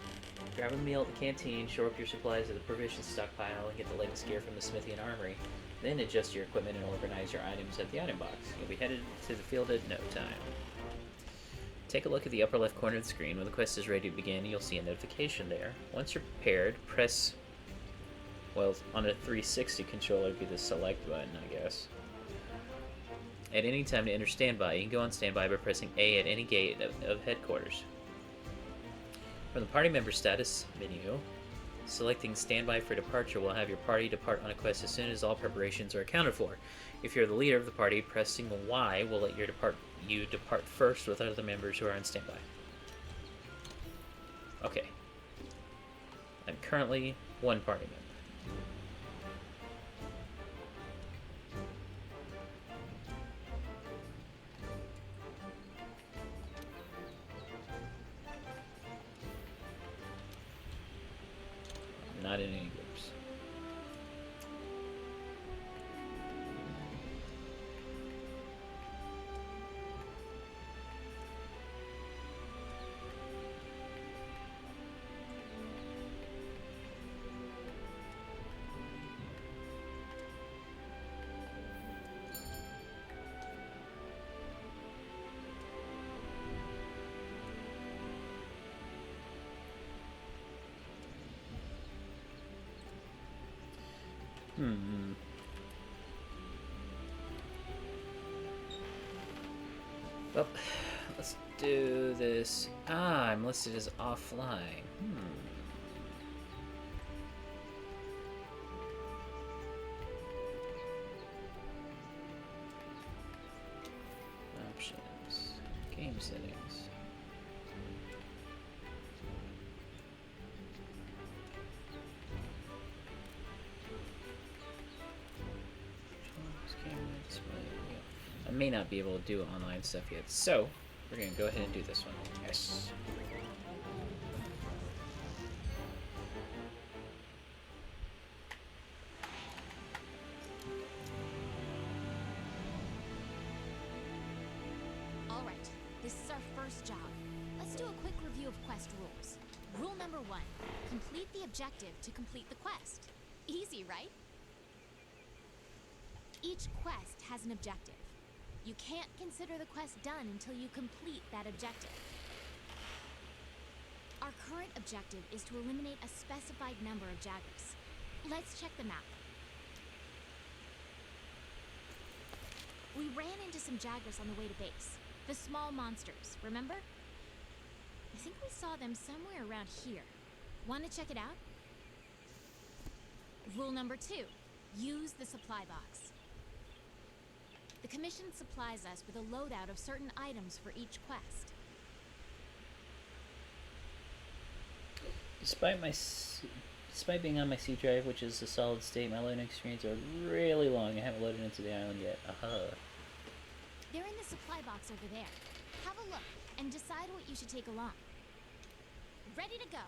S1: Grab a meal at the canteen, shore up your supplies at the provisions stockpile, and get the latest gear from the smithy and armory. Then adjust your equipment and organize your items at the item box. You'll be headed to the field in no time. Take a look at the upper left corner of the screen. When the quest is ready to begin, you'll see a notification there. Once you're prepared, press... Well, on a 360 controller, it'd be the select button, I guess. At any time to enter standby, you can go on standby by pressing A at any gate of headquarters. From the party member status menu, selecting standby for departure will have your party depart on a quest as soon as all preparations are accounted for. If you're the leader of the party, pressing Y will let you depart first with other members who are on standby. Okay. I'm currently one party member. Not in any groups. Well, let's do this. Ah, I'm listed as offline. Options. Game settings. I may not be able to do online stuff yet, so we're gonna go ahead and do this one. Yes.
S5: Alright, this is our first job. Let's do a quick review of quest rules. Rule number 1, complete the objective to complete the quest. Easy, right? Each quest has an objective. You can't consider the quest done until you complete that objective. Our current objective is to eliminate a specified number of Jaguars. Let's check the map. We ran into some Jaguars on the way to base. The small monsters, remember? I think we saw them somewhere around here. Want to check it out? Rule number 2, use the supply box. The Commission supplies us with a loadout of certain items for each quest.
S1: Despite my Despite being on my C drive, which is a solid state, my loading screens are really long. I haven't loaded into the island yet.
S5: They're in the supply box over there. Have a look and decide what you should take along. Ready to go.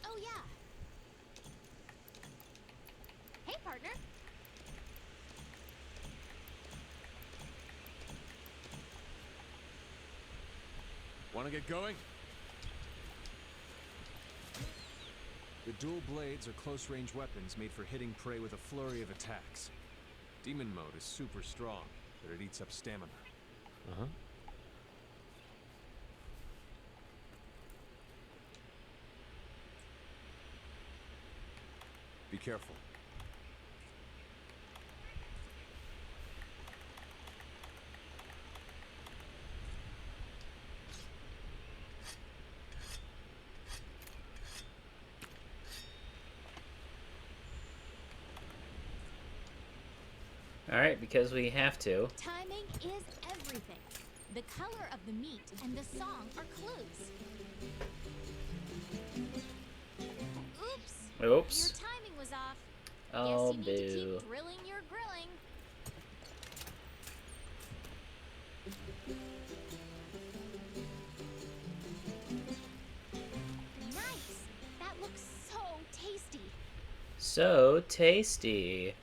S5: Oh yeah. Hey, partner.
S6: Want to get going? The dual blades are close-range weapons made for hitting prey with a flurry of attacks. Demon mode is super strong, but it eats up stamina. Uh-huh. Be careful.
S1: Alright, because we have to.
S5: Timing is everything. The color of the meat and the song are clues. Oops.
S1: Oops.
S5: Your timing was off.
S1: Oh,
S5: Guess you need to
S1: boo.
S5: keep drilling your grilling. Nice. That looks so tasty.
S1: So tasty.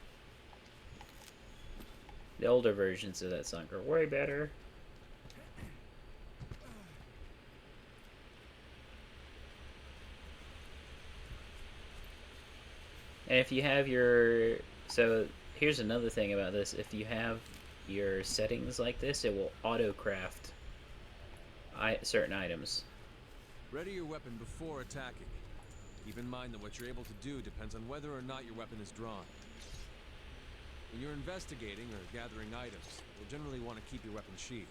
S1: The older versions of that song are way better. And if you have your... So, here's another thing about this. If you have your settings like this, it will auto-craft certain items.
S6: Ready your weapon before attacking. Keep in mind that what you're able to do depends on whether or not your weapon is drawn. When you're investigating or gathering items, you'll generally want to keep your weapon sheathed.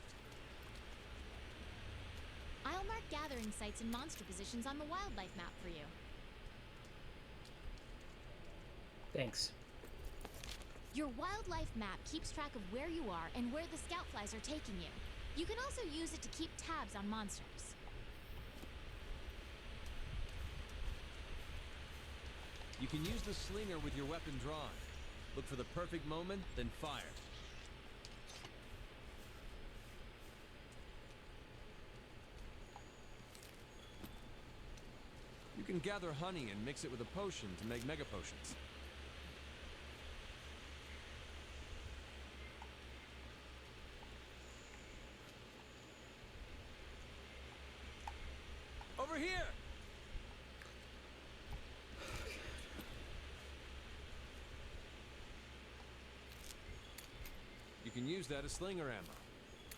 S5: I'll mark gathering sites and monster positions on the wildlife map for you.
S1: Thanks.
S5: Your wildlife map keeps track of where you are and where the scout flies are taking you. You can also use it to keep tabs on monsters.
S6: You can use the slinger with your weapon drawn. Look for the perfect moment, then fire. You can gather honey and mix it with a potion to make mega potions. Over here! You can use that as slinger ammo.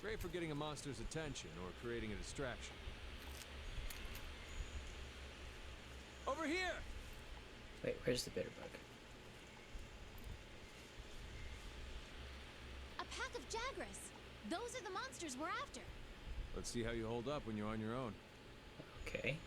S6: Great for getting a monster's attention or creating a distraction. Over here!
S1: Wait, where's the bitterbug?
S5: A pack of Jagras. Those are the monsters we're after.
S6: Let's see how you hold up when you're on your own.
S1: Okay.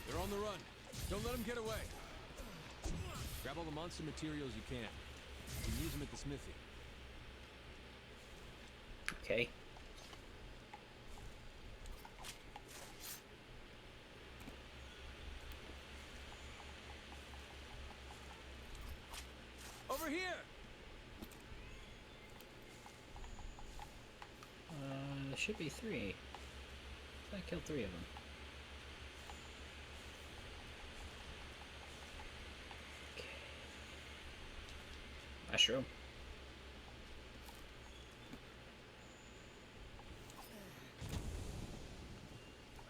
S6: They're on the run. Don't let them get away. Grab all the monster materials you can. You can use them at the smithy.
S1: Okay.
S6: Over here!
S1: There should be 3. I killed 3 of them. Okay. Mushroom.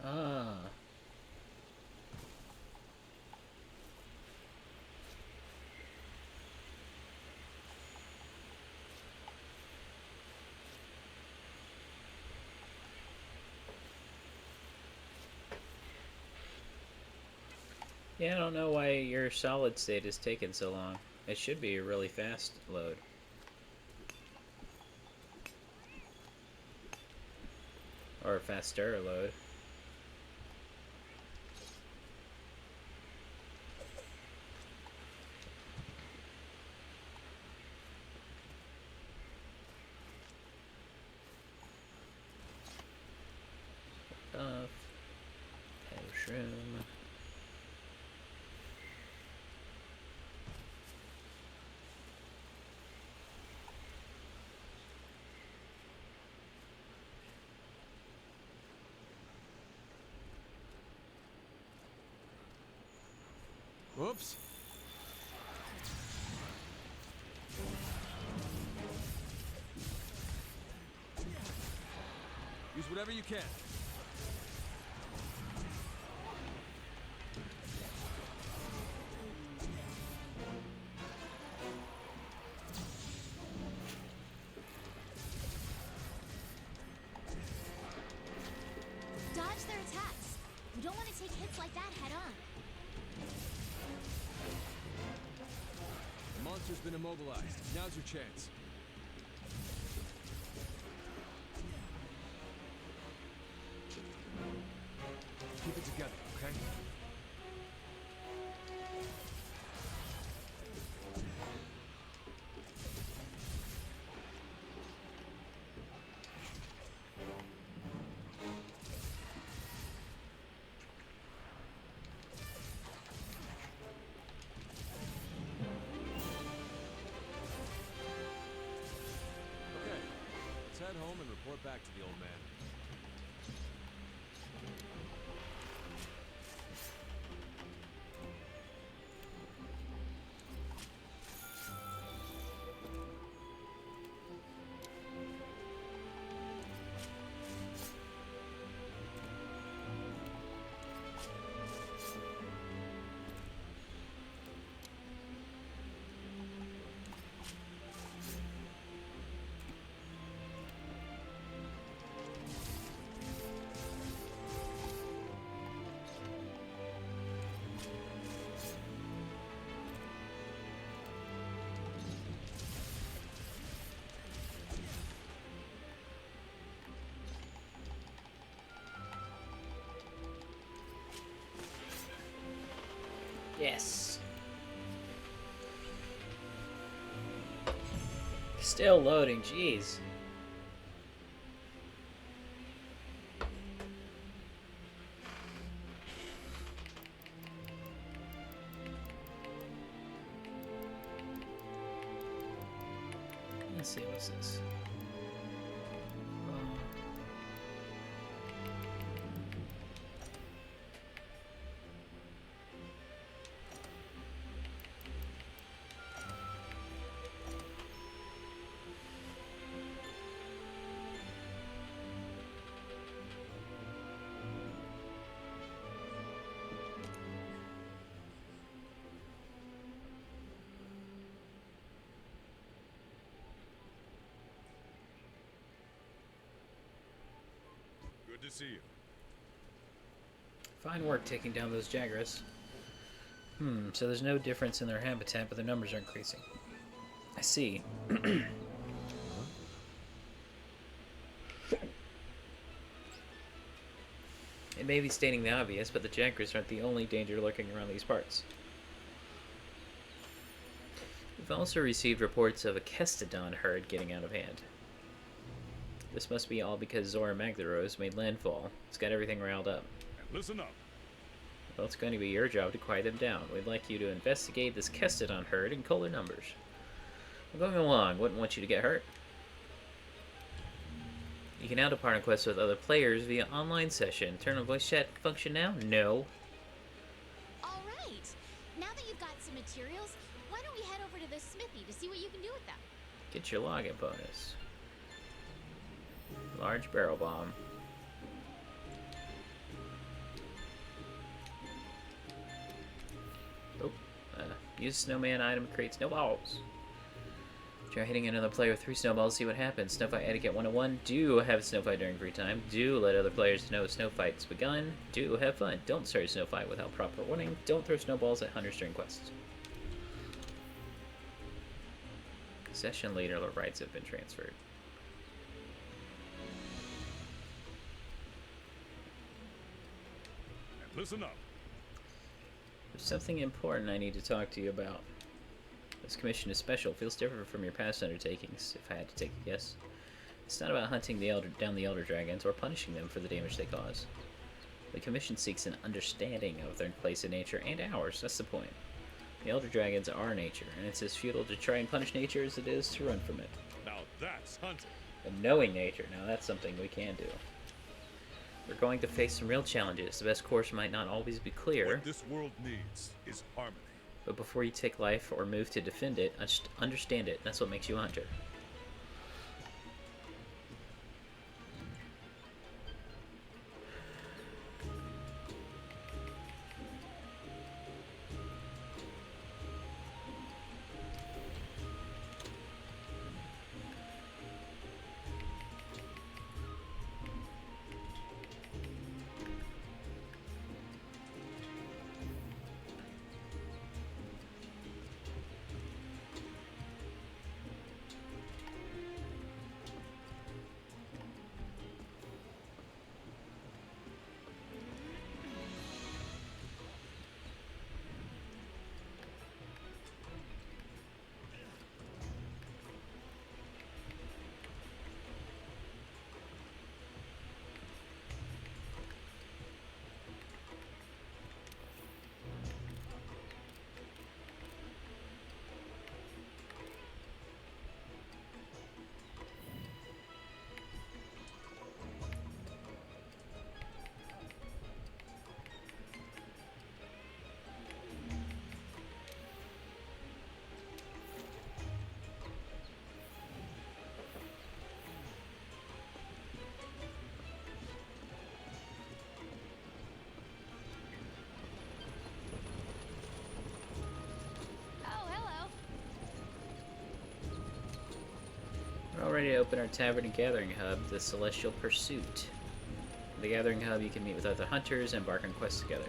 S1: Ah. Yeah, I don't know why your solid state is taking so long. It should be a really fast load. Or a faster load. Shroom.
S6: Whoops. Use whatever you can.
S5: Dodge their attacks. You don't want to take hits like that head on.
S6: The monster's been immobilized. Now's your chance. Keep it together, okay? Okay, let's head home and report back to the old man.
S1: Yes. Still loading, jeez. Let's see, what's this?
S7: Good to see you.
S1: Fine work taking down those Jagras. So there's no difference in their habitat, but their numbers are increasing. I see. It may be stating the obvious, but the Jagras aren't the only danger lurking around these parts. We've also received reports of a Kestodon herd getting out of hand. This must be all because Zora Magdaros made landfall. It's got everything riled up.
S7: And listen up.
S1: Well, it's going to be your job to quiet them down. We'd like you to investigate this Kestodon herd and cull their numbers. I'm going along. Wouldn't want you to get hurt. You can now depart on quests with other players via online session. Turn on voice chat function now? No.
S5: All right. Now that you've got some materials, why don't we head over to the smithy to see what you can do with them?
S1: Get your login bonus. Large barrel bomb. Oh, use snowman item creates snowballs. Try hitting another player with 3 snowballs, see what happens. Snowfight etiquette 101. Do have a snowfight during free time. Do let other players know a snowfight's begun. Do have fun. Don't start a snowfight without proper warning. Don't throw snowballs at hunters during quests. Session leader rights have been transferred.
S7: And listen up.
S1: There's something important I need to talk to you about. This commission is special. Feels different from your past undertakings, if I had to take a guess. It's not about hunting down the Elder Dragons or punishing them for the damage they cause. The commission seeks an understanding of their place in nature and ours. That's the point. The Elder Dragons are nature, and it's as futile to try and punish nature as it is to run from it.
S7: Now that's hunting.
S1: And knowing nature, now that's something we can do. We're going to face some real challenges. The best course might not always be clear.
S7: What this world needs is harmony.
S1: But before you take life or move to defend it, understand it. That's what makes you a hunter. We're all ready to open our tavern and gathering hub, the Celestial Pursuit. In the gathering hub, you can meet with other hunters and embark on quests together.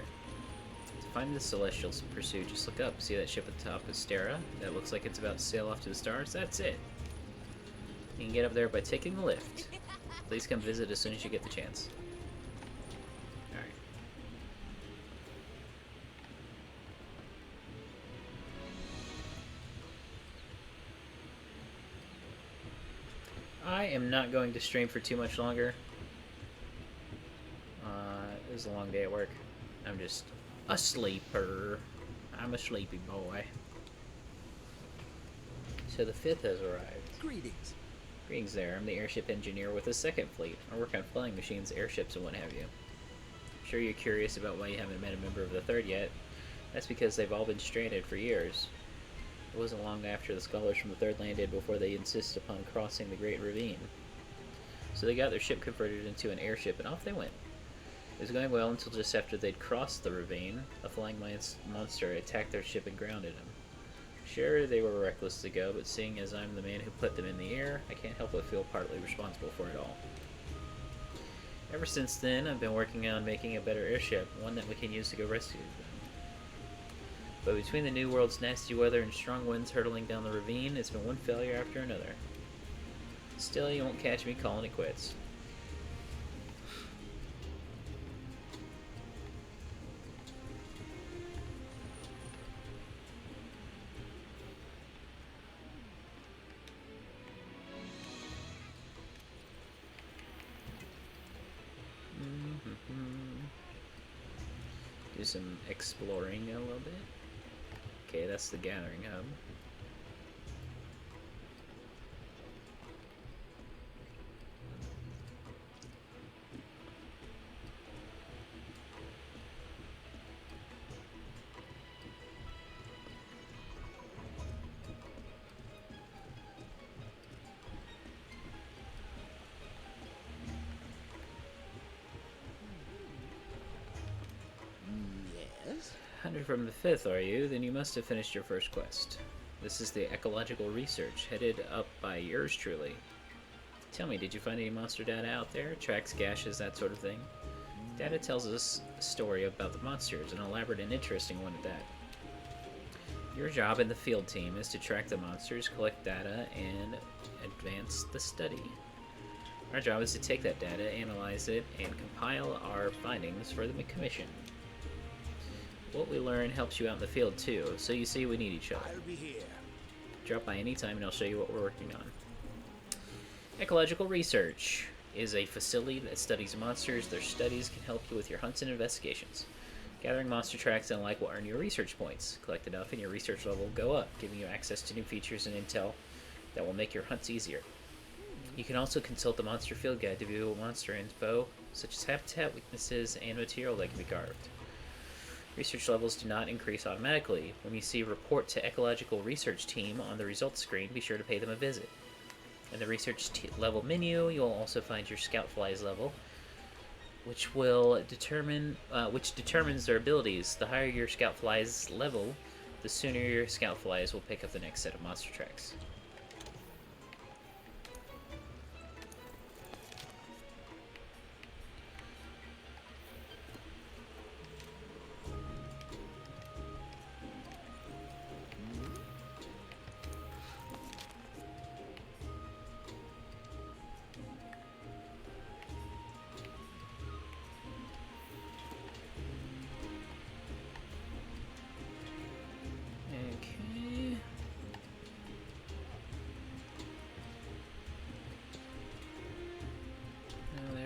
S1: To find the Celestial Pursuit, just look up. See that ship at the top of Stera? That looks like it's about to sail off to the stars? That's it. You can get up there by taking the lift. Please come visit as soon as you get the chance. Alright. I am not going to stream for too much longer. It was a long day at work. I'm just a sleeper. I'm a sleepy boy. So the 5th has arrived.
S9: Greetings.
S1: Greetings there. I'm the airship engineer with the 2nd Fleet. I work on flying machines, airships, and what have you. I'm sure you're curious about why you haven't met a member of the 3rd yet. That's because they've all been stranded for years. It wasn't long after the scholars from the 3rd landed before they insisted upon crossing the Great Ravine. So they got their ship converted into an airship and off they went. It was going well until just after they'd crossed the ravine, a flying monster attacked their ship and grounded them. Sure, they were reckless to go, but seeing as I'm the man who put them in the air, I can't help but feel partly responsible for it all. Ever since then, I've been working on making a better airship, one that we can use to go rescue them. But between the New World's nasty weather and strong winds hurtling down the ravine, it's been one failure after another. Still, you won't catch me calling it quits. Do some exploring a little bit. Okay, that's the gathering hub.
S9: Yes?
S1: Hunter from the 5th, are you? Then you must have finished your first quest. This is the ecological research, headed up by yours truly. Tell me, did you find any monster data out there? Tracks, gashes, that sort of thing? Data tells us a story about the monsters, an elaborate and interesting one at that. Your job in the field team is to track the monsters, collect data, and advance the study. Our job is to take that data, analyze it, and compile our findings for the commission. What we learn helps you out in the field too, so you see we need each other.
S9: I'll be here.
S1: Drop by anytime and I'll show you what we're working on. Ecological Research is a facility that studies monsters. Their studies can help you with your hunts and investigations. Gathering monster tracks and alike will earn you research points. Collect enough and your research level will go up, giving you access to new features and intel that will make your hunts easier. You can also consult the Monster Field Guide to view monster info, such as habitat, weaknesses, and material that can be carved. Research levels do not increase automatically. When you see Report to Ecological Research Team on the results screen, be sure to pay them a visit. In the research level menu, you'll also find your Scout Flies level, which determines their abilities. The higher your Scout Flies level, the sooner your Scout Flies will pick up the next set of monster tracks.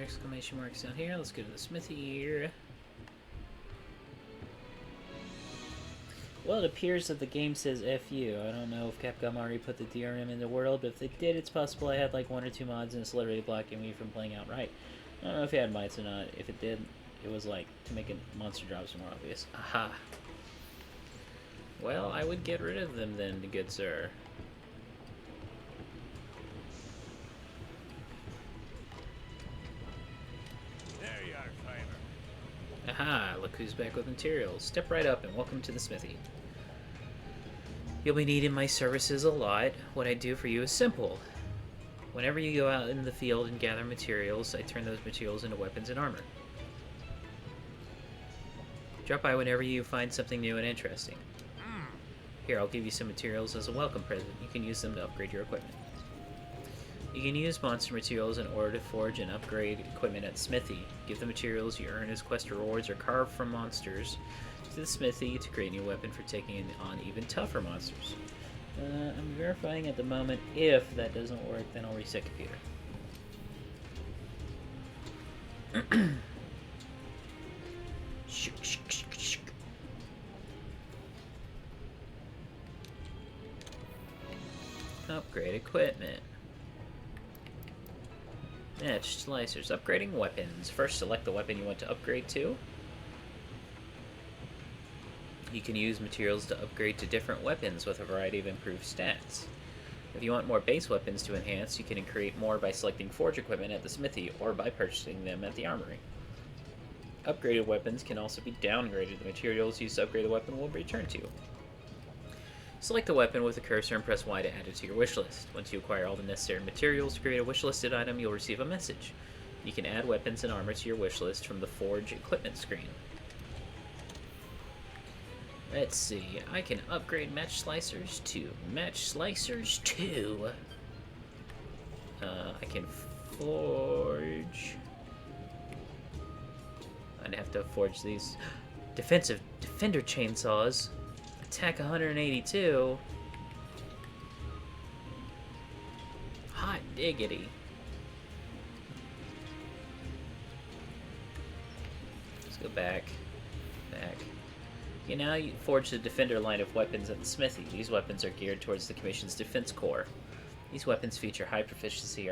S1: Exclamation marks down here. Let's go to the smithy here. Well, it appears that the game says F you. I don't know if Capcom already put the DRM in the world, but if they did, it's possible I had like 1 or 2 mods and it's literally blocking me from playing outright. I don't know if it had mites or not. If it did, it was like to make monster drops more obvious. Aha. Well, I would get rid of them then, good sir. Aha, look who's back with materials. Step right up and welcome to the smithy. You'll be needing my services a lot. What I do for you is simple. Whenever you go out in the field and gather materials, I turn those materials into weapons and armor. Drop by whenever you find something new and interesting. Here, I'll give you some materials as a welcome present. You can use them to upgrade your equipment. You can use monster materials in order to forge and upgrade equipment at the smithy. Give the materials you earn as quest rewards or carved from monsters to the smithy to create a new weapon for taking on even tougher monsters. I'm verifying at the moment. If that doesn't work, then I'll reset computer. Upgrade equipment. Match slicers. Upgrading weapons. First, select the weapon you want to upgrade to. You can use materials to upgrade to different weapons with a variety of improved stats. If you want more base weapons to enhance, you can create more by selecting forge equipment at the smithy or by purchasing them at the armory. Upgraded weapons can also be downgraded. The materials used to upgrade the weapon will be returned to you. Select the weapon with the cursor and press Y to add it to your wish list. Once you acquire all the necessary materials to create a wish-listed item, you'll receive a message. You can add weapons and armor to your wish list from the Forge equipment screen. Let's see, I can upgrade Match Slicers to Match Slicers 2. I can forge... I'd have to forge these. Defender chainsaws. Attack 182. Hot diggity. Let's go back. Okay, now you forge the Defender line of weapons at the smithy. These weapons are geared towards the Commission's defense corps. These weapons feature high proficiency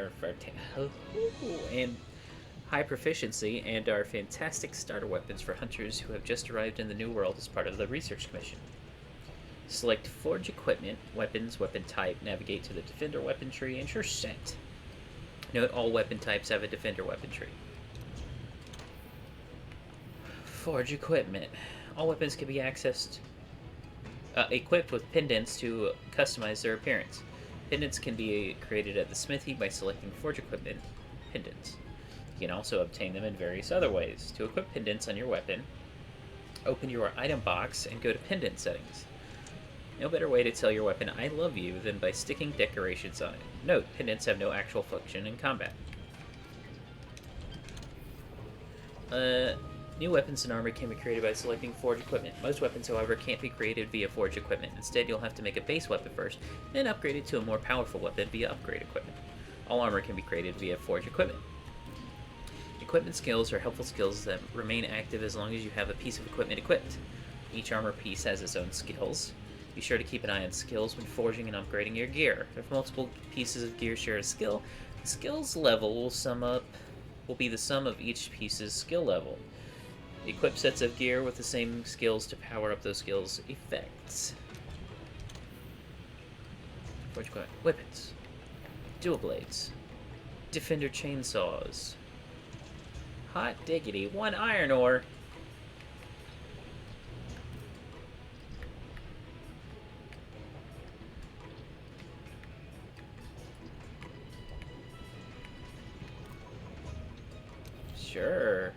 S1: and are fantastic starter weapons for hunters who have just arrived in the New World as part of the Research Commission. Select Forge Equipment, Weapons, Weapon Type, navigate to the Defender weapon tree, and you're set. Note all weapon types have a Defender weapon tree. Forge Equipment. All weapons can be accessed equipped with pendants to customize their appearance. Pendants can be created at the smithy by selecting Forge Equipment pendants. You can also obtain them in various other ways. To equip pendants on your weapon, open your item box and go to pendant settings. No better way to tell your weapon I love you than by sticking decorations on it. Note, pendants have no actual function in combat. New weapons and armor can be created by selecting Forge Equipment. Most weapons, however, can't be created via Forge Equipment. Instead, you'll have to make a base weapon first, then upgrade it to a more powerful weapon via Upgrade Equipment. All armor can be created via Forge Equipment. Equipment skills are helpful skills that remain active as long as you have a piece of equipment equipped. Each armor piece has its own skills. Be sure to keep an eye on skills when forging and upgrading your gear. If multiple pieces of gear share a skill, the skill's level will be the sum of each piece's skill level. Equip sets of gear with the same skills to power up those skills' effects. Forge Equipment. Weapons. Dual blades. Defender chainsaws. Hot diggity, 1 iron ore. Sure.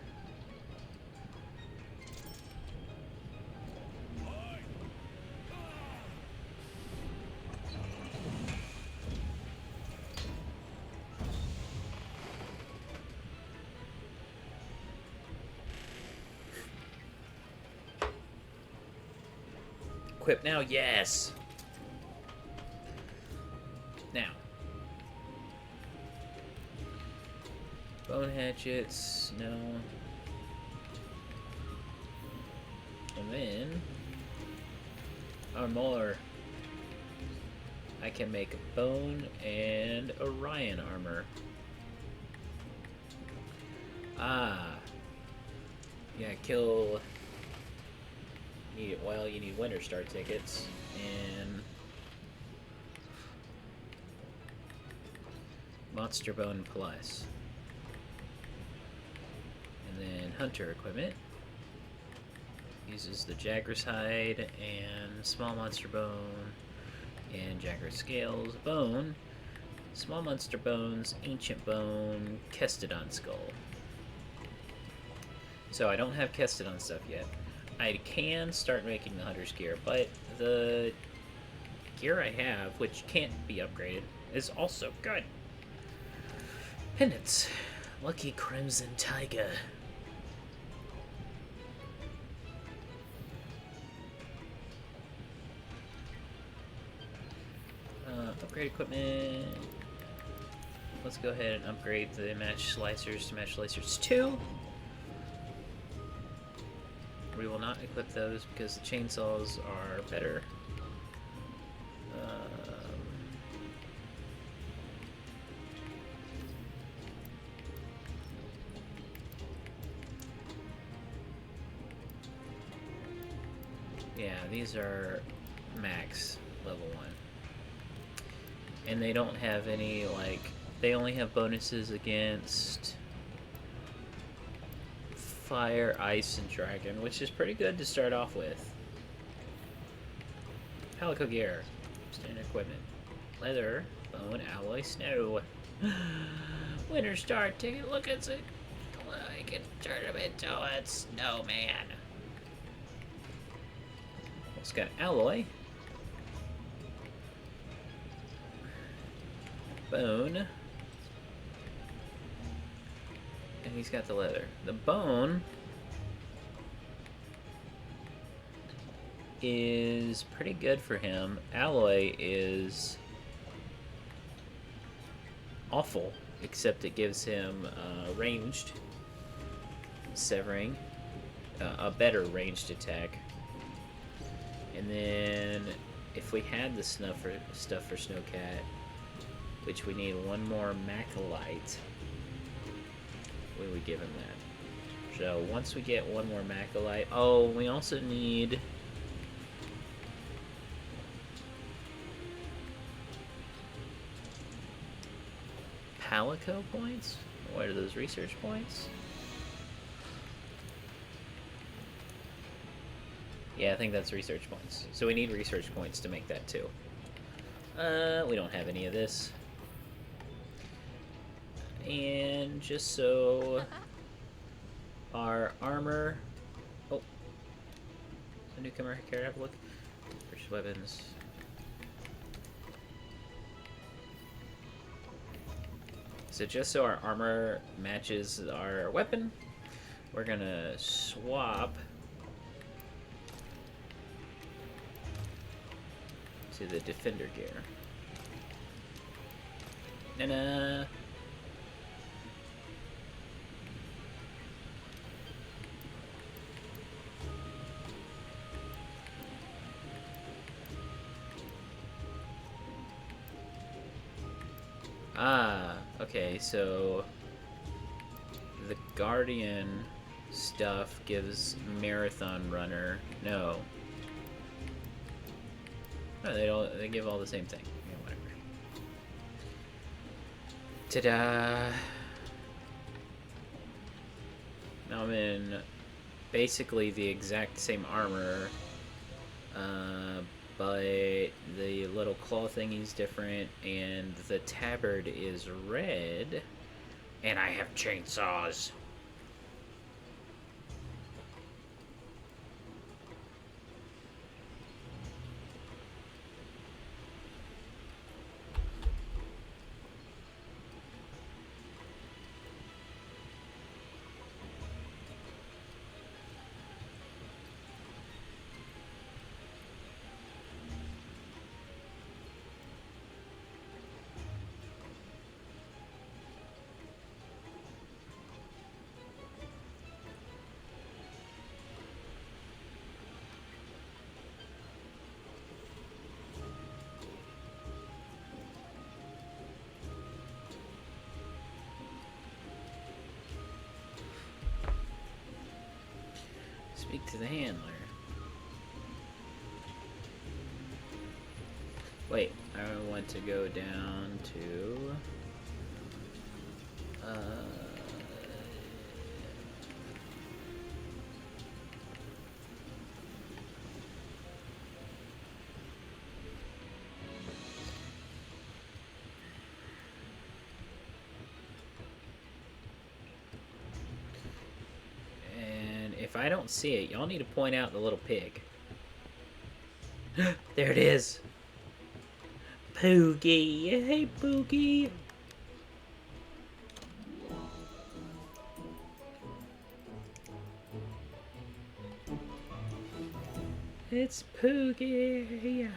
S1: Equip now, yes. Now. Bone hatchets, no. And then armor. I can make bone and Orion armor. Ah. Yeah, kill. Well, you need Winter Star tickets and Monster Bone Plus. And then Hunter equipment uses the Jagras hide and Small Monster Bone and Jagras scales. Bone, Small Monster Bones, Ancient Bone, Kestodon Skull. So I don't have Kestodon stuff yet. I can start making the Hunter's gear, but the gear I have, which can't be upgraded, is also good. Pendants. Lucky Crimson Tiger. Upgrade equipment. Let's go ahead and upgrade the Match Slicers to Match Slicers 2. We will not equip those because the chainsaws are better. Yeah, these are max level 1. And they don't have any, like, they only have bonuses against Fire, Ice, and Dragon, which is pretty good to start off with. Palico gear, standard equipment, leather, bone, alloy, snow. Winter Star ticket, look at it. I can turn him into a snowman. It's got alloy, bone, and he's got the leather. The bone is pretty good for him. Alloy is awful, except it gives him ranged severing, a better ranged attack. And then if we had the stuff for Snowcat, which we need one more Macalite, we would give him that. So once we get one more Macalite, oh, we also need Palico points? What are those research points? Yeah, I think that's research points. So we need research points to make that too. We don't have any of this. And just so our armor... Oh. A newcomer, care to have a look? First weapons. So just so our armor matches our weapon, we're gonna swap to the defender gear. And okay, so the Guardian stuff gives Marathon Runner. No, they give all the same thing. Yeah, whatever. Ta-da! Now I'm in basically the exact same armor, but the little claw thingy's different, and the tabard is red, and I have chainsaws. Speak to the handler. Wait, I want to go down to... if I don't see it, y'all need to point out the little pig. There it is. Poogie. Hey, Poogie. It's Poogie.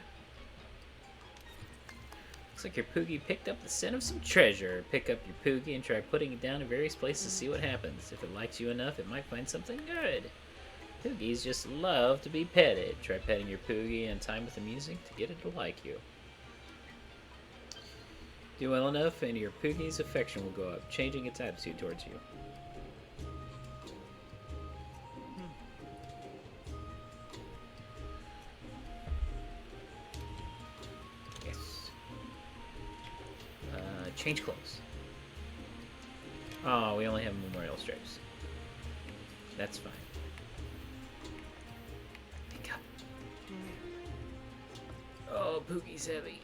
S1: Looks like your Poogie picked up the scent of some treasure. Pick up your Poogie and try putting it down in various places to see what happens. If it likes you enough, it might find something good. Poogies just love to be petted. Try petting your Poogie in time with the music to get it to like you. Do well enough and your Poogie's affection will go up, changing its attitude towards you. Change clothes. Oh, we only have memorial stripes. That's fine. Pick up. Oh, Poogie's heavy.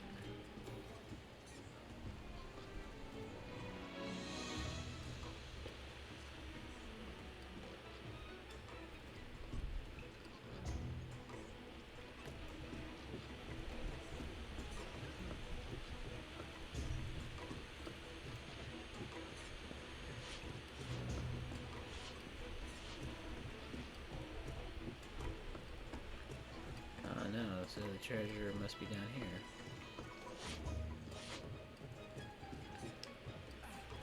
S1: So the treasure must be down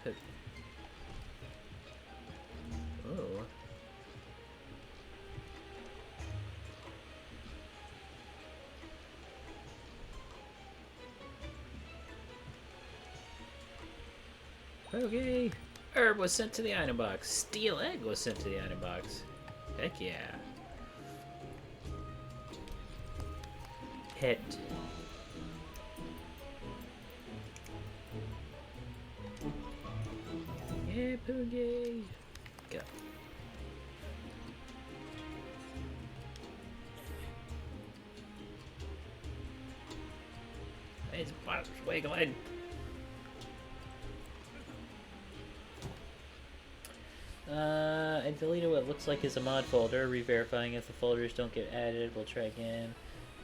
S1: here. Oh. Okay. Herb was sent to the item box. Steel egg was sent to the item box. Heck yeah. Pet. Yeah, Poogie. Go. His butt's wiggling. I deleted what looks like is a mod folder, re-verifying if the folders don't get added, we'll try again.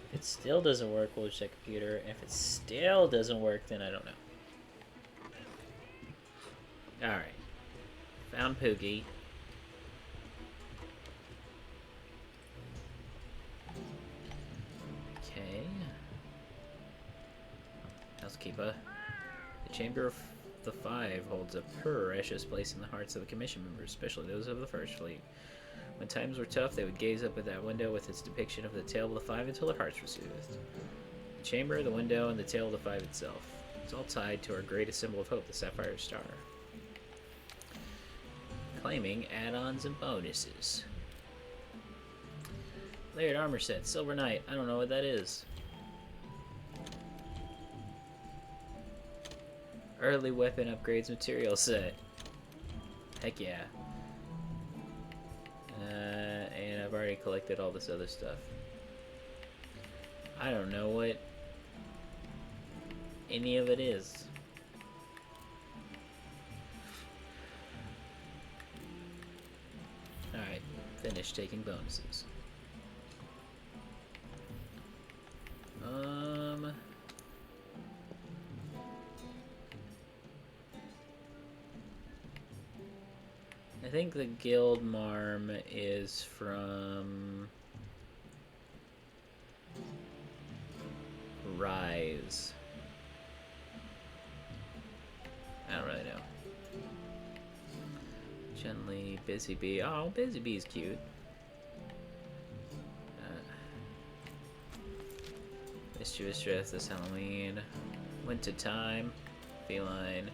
S1: If it still doesn't work, we'll check computer. If it still doesn't work, then I don't know. Alright. Found Poogie. Okay. Housekeeper. The Chamber of the Five holds a precious place in the hearts of the Commission members, especially those of the First Fleet. When times were tough, they would gaze up at that window with its depiction of the Tale of the Five until their hearts were soothed. The chamber, the window, and the Tale of the Five itself. It's all tied to our greatest symbol of hope, the Sapphire Star. Claiming add-ons and bonuses. Layered armor set, Silver Knight. I don't know what that is. Early weapon upgrades material set. Heck yeah. And I've already collected all this other stuff. I don't know what any of it is. Alright, finished taking bonuses. I think the guild marm is from Rise. I don't really know. Gently, Busy Bee. Oh, Busy Bee's cute. Mischievous Dress this Halloween. Winter Time. Feline.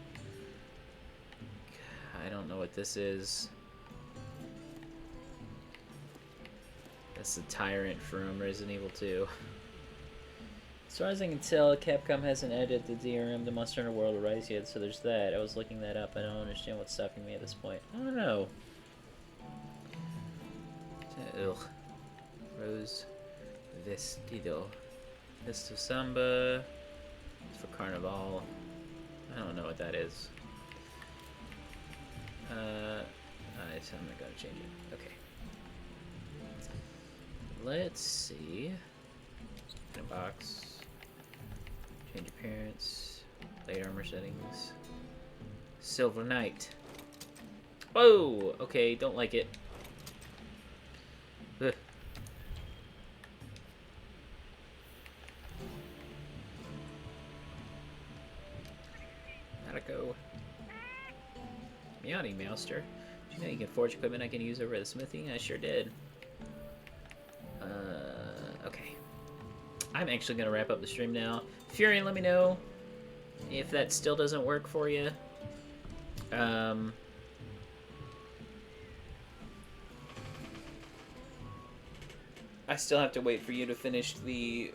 S1: I don't know what this is. That's the Tyrant from Resident Evil 2. As far as I can tell, Capcom hasn't added the DRM to Monster Hunter World Rise yet, so there's that. I was looking that up. I don't understand what's stopping me at this point. I don't know. Ugh. Rose Vestido. Festo Samba. It's for Carnival. I don't know what that is. I'm not gonna change it. Okay. Let's see. In a box. Change appearance. Light armor settings. Silver Knight. Whoa! Okay, don't like it. Ugh. Gotta go. Meowdy Mouster. Did you know you can forge equipment I can use over at the smithy? I sure did. Okay. I'm actually gonna wrap up the stream now. Furion, let me know if that still doesn't work for you. I still have to wait for you to finish the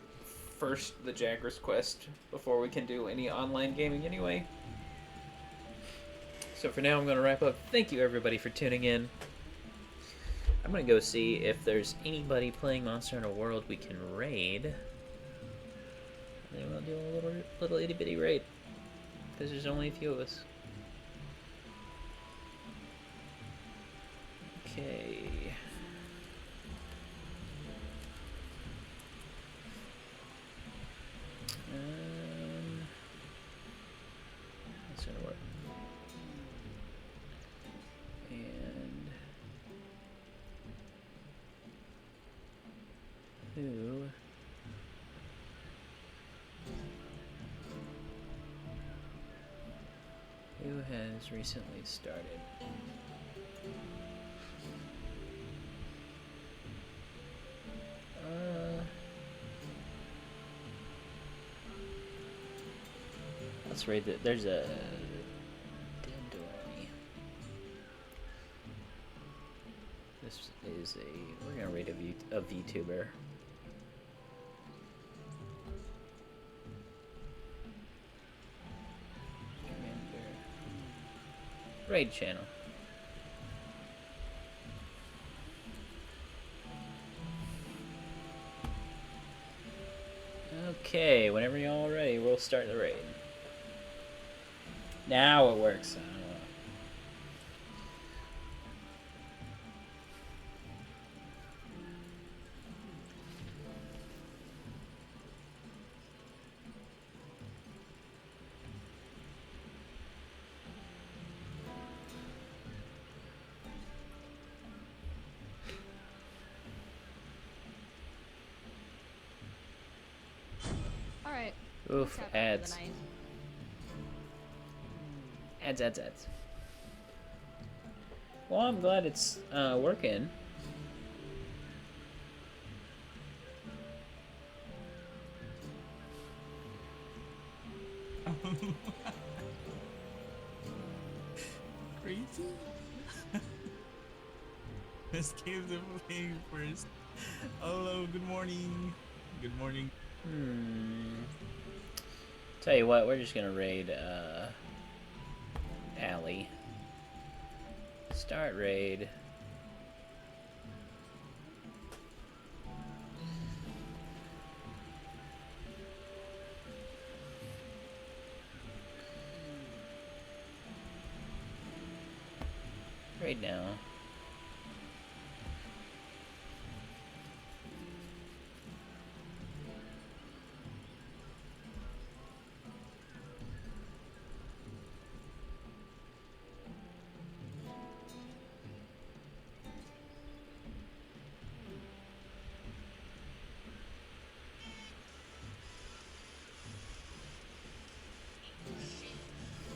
S1: Jagras quest before we can do any online gaming anyway. So for now, I'm going to wrap up. Thank you, everybody, for tuning in. I'm going to go see if there's anybody playing Monster Hunter World we can raid. Then we'll do a little itty-bitty raid. Because there's only a few of us. Okay. That's going to work. And who has recently started? Let's raid that. There's a Dandori. This is a. We're gonna raid a VTuber. Raid channel. Okay. Okay, whenever you're all ready, we'll start the raid. Now it works. I don't know.
S8: Alright.
S1: Oof, ads. Ads. Well, I'm glad it's working.
S10: Crazy? Let's give the playing first. Hello, good morning. Good morning.
S1: Tell you what, we're just gonna raid Allie. Start raid. Raid now.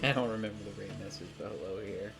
S1: I don't remember the raid message, but hello here.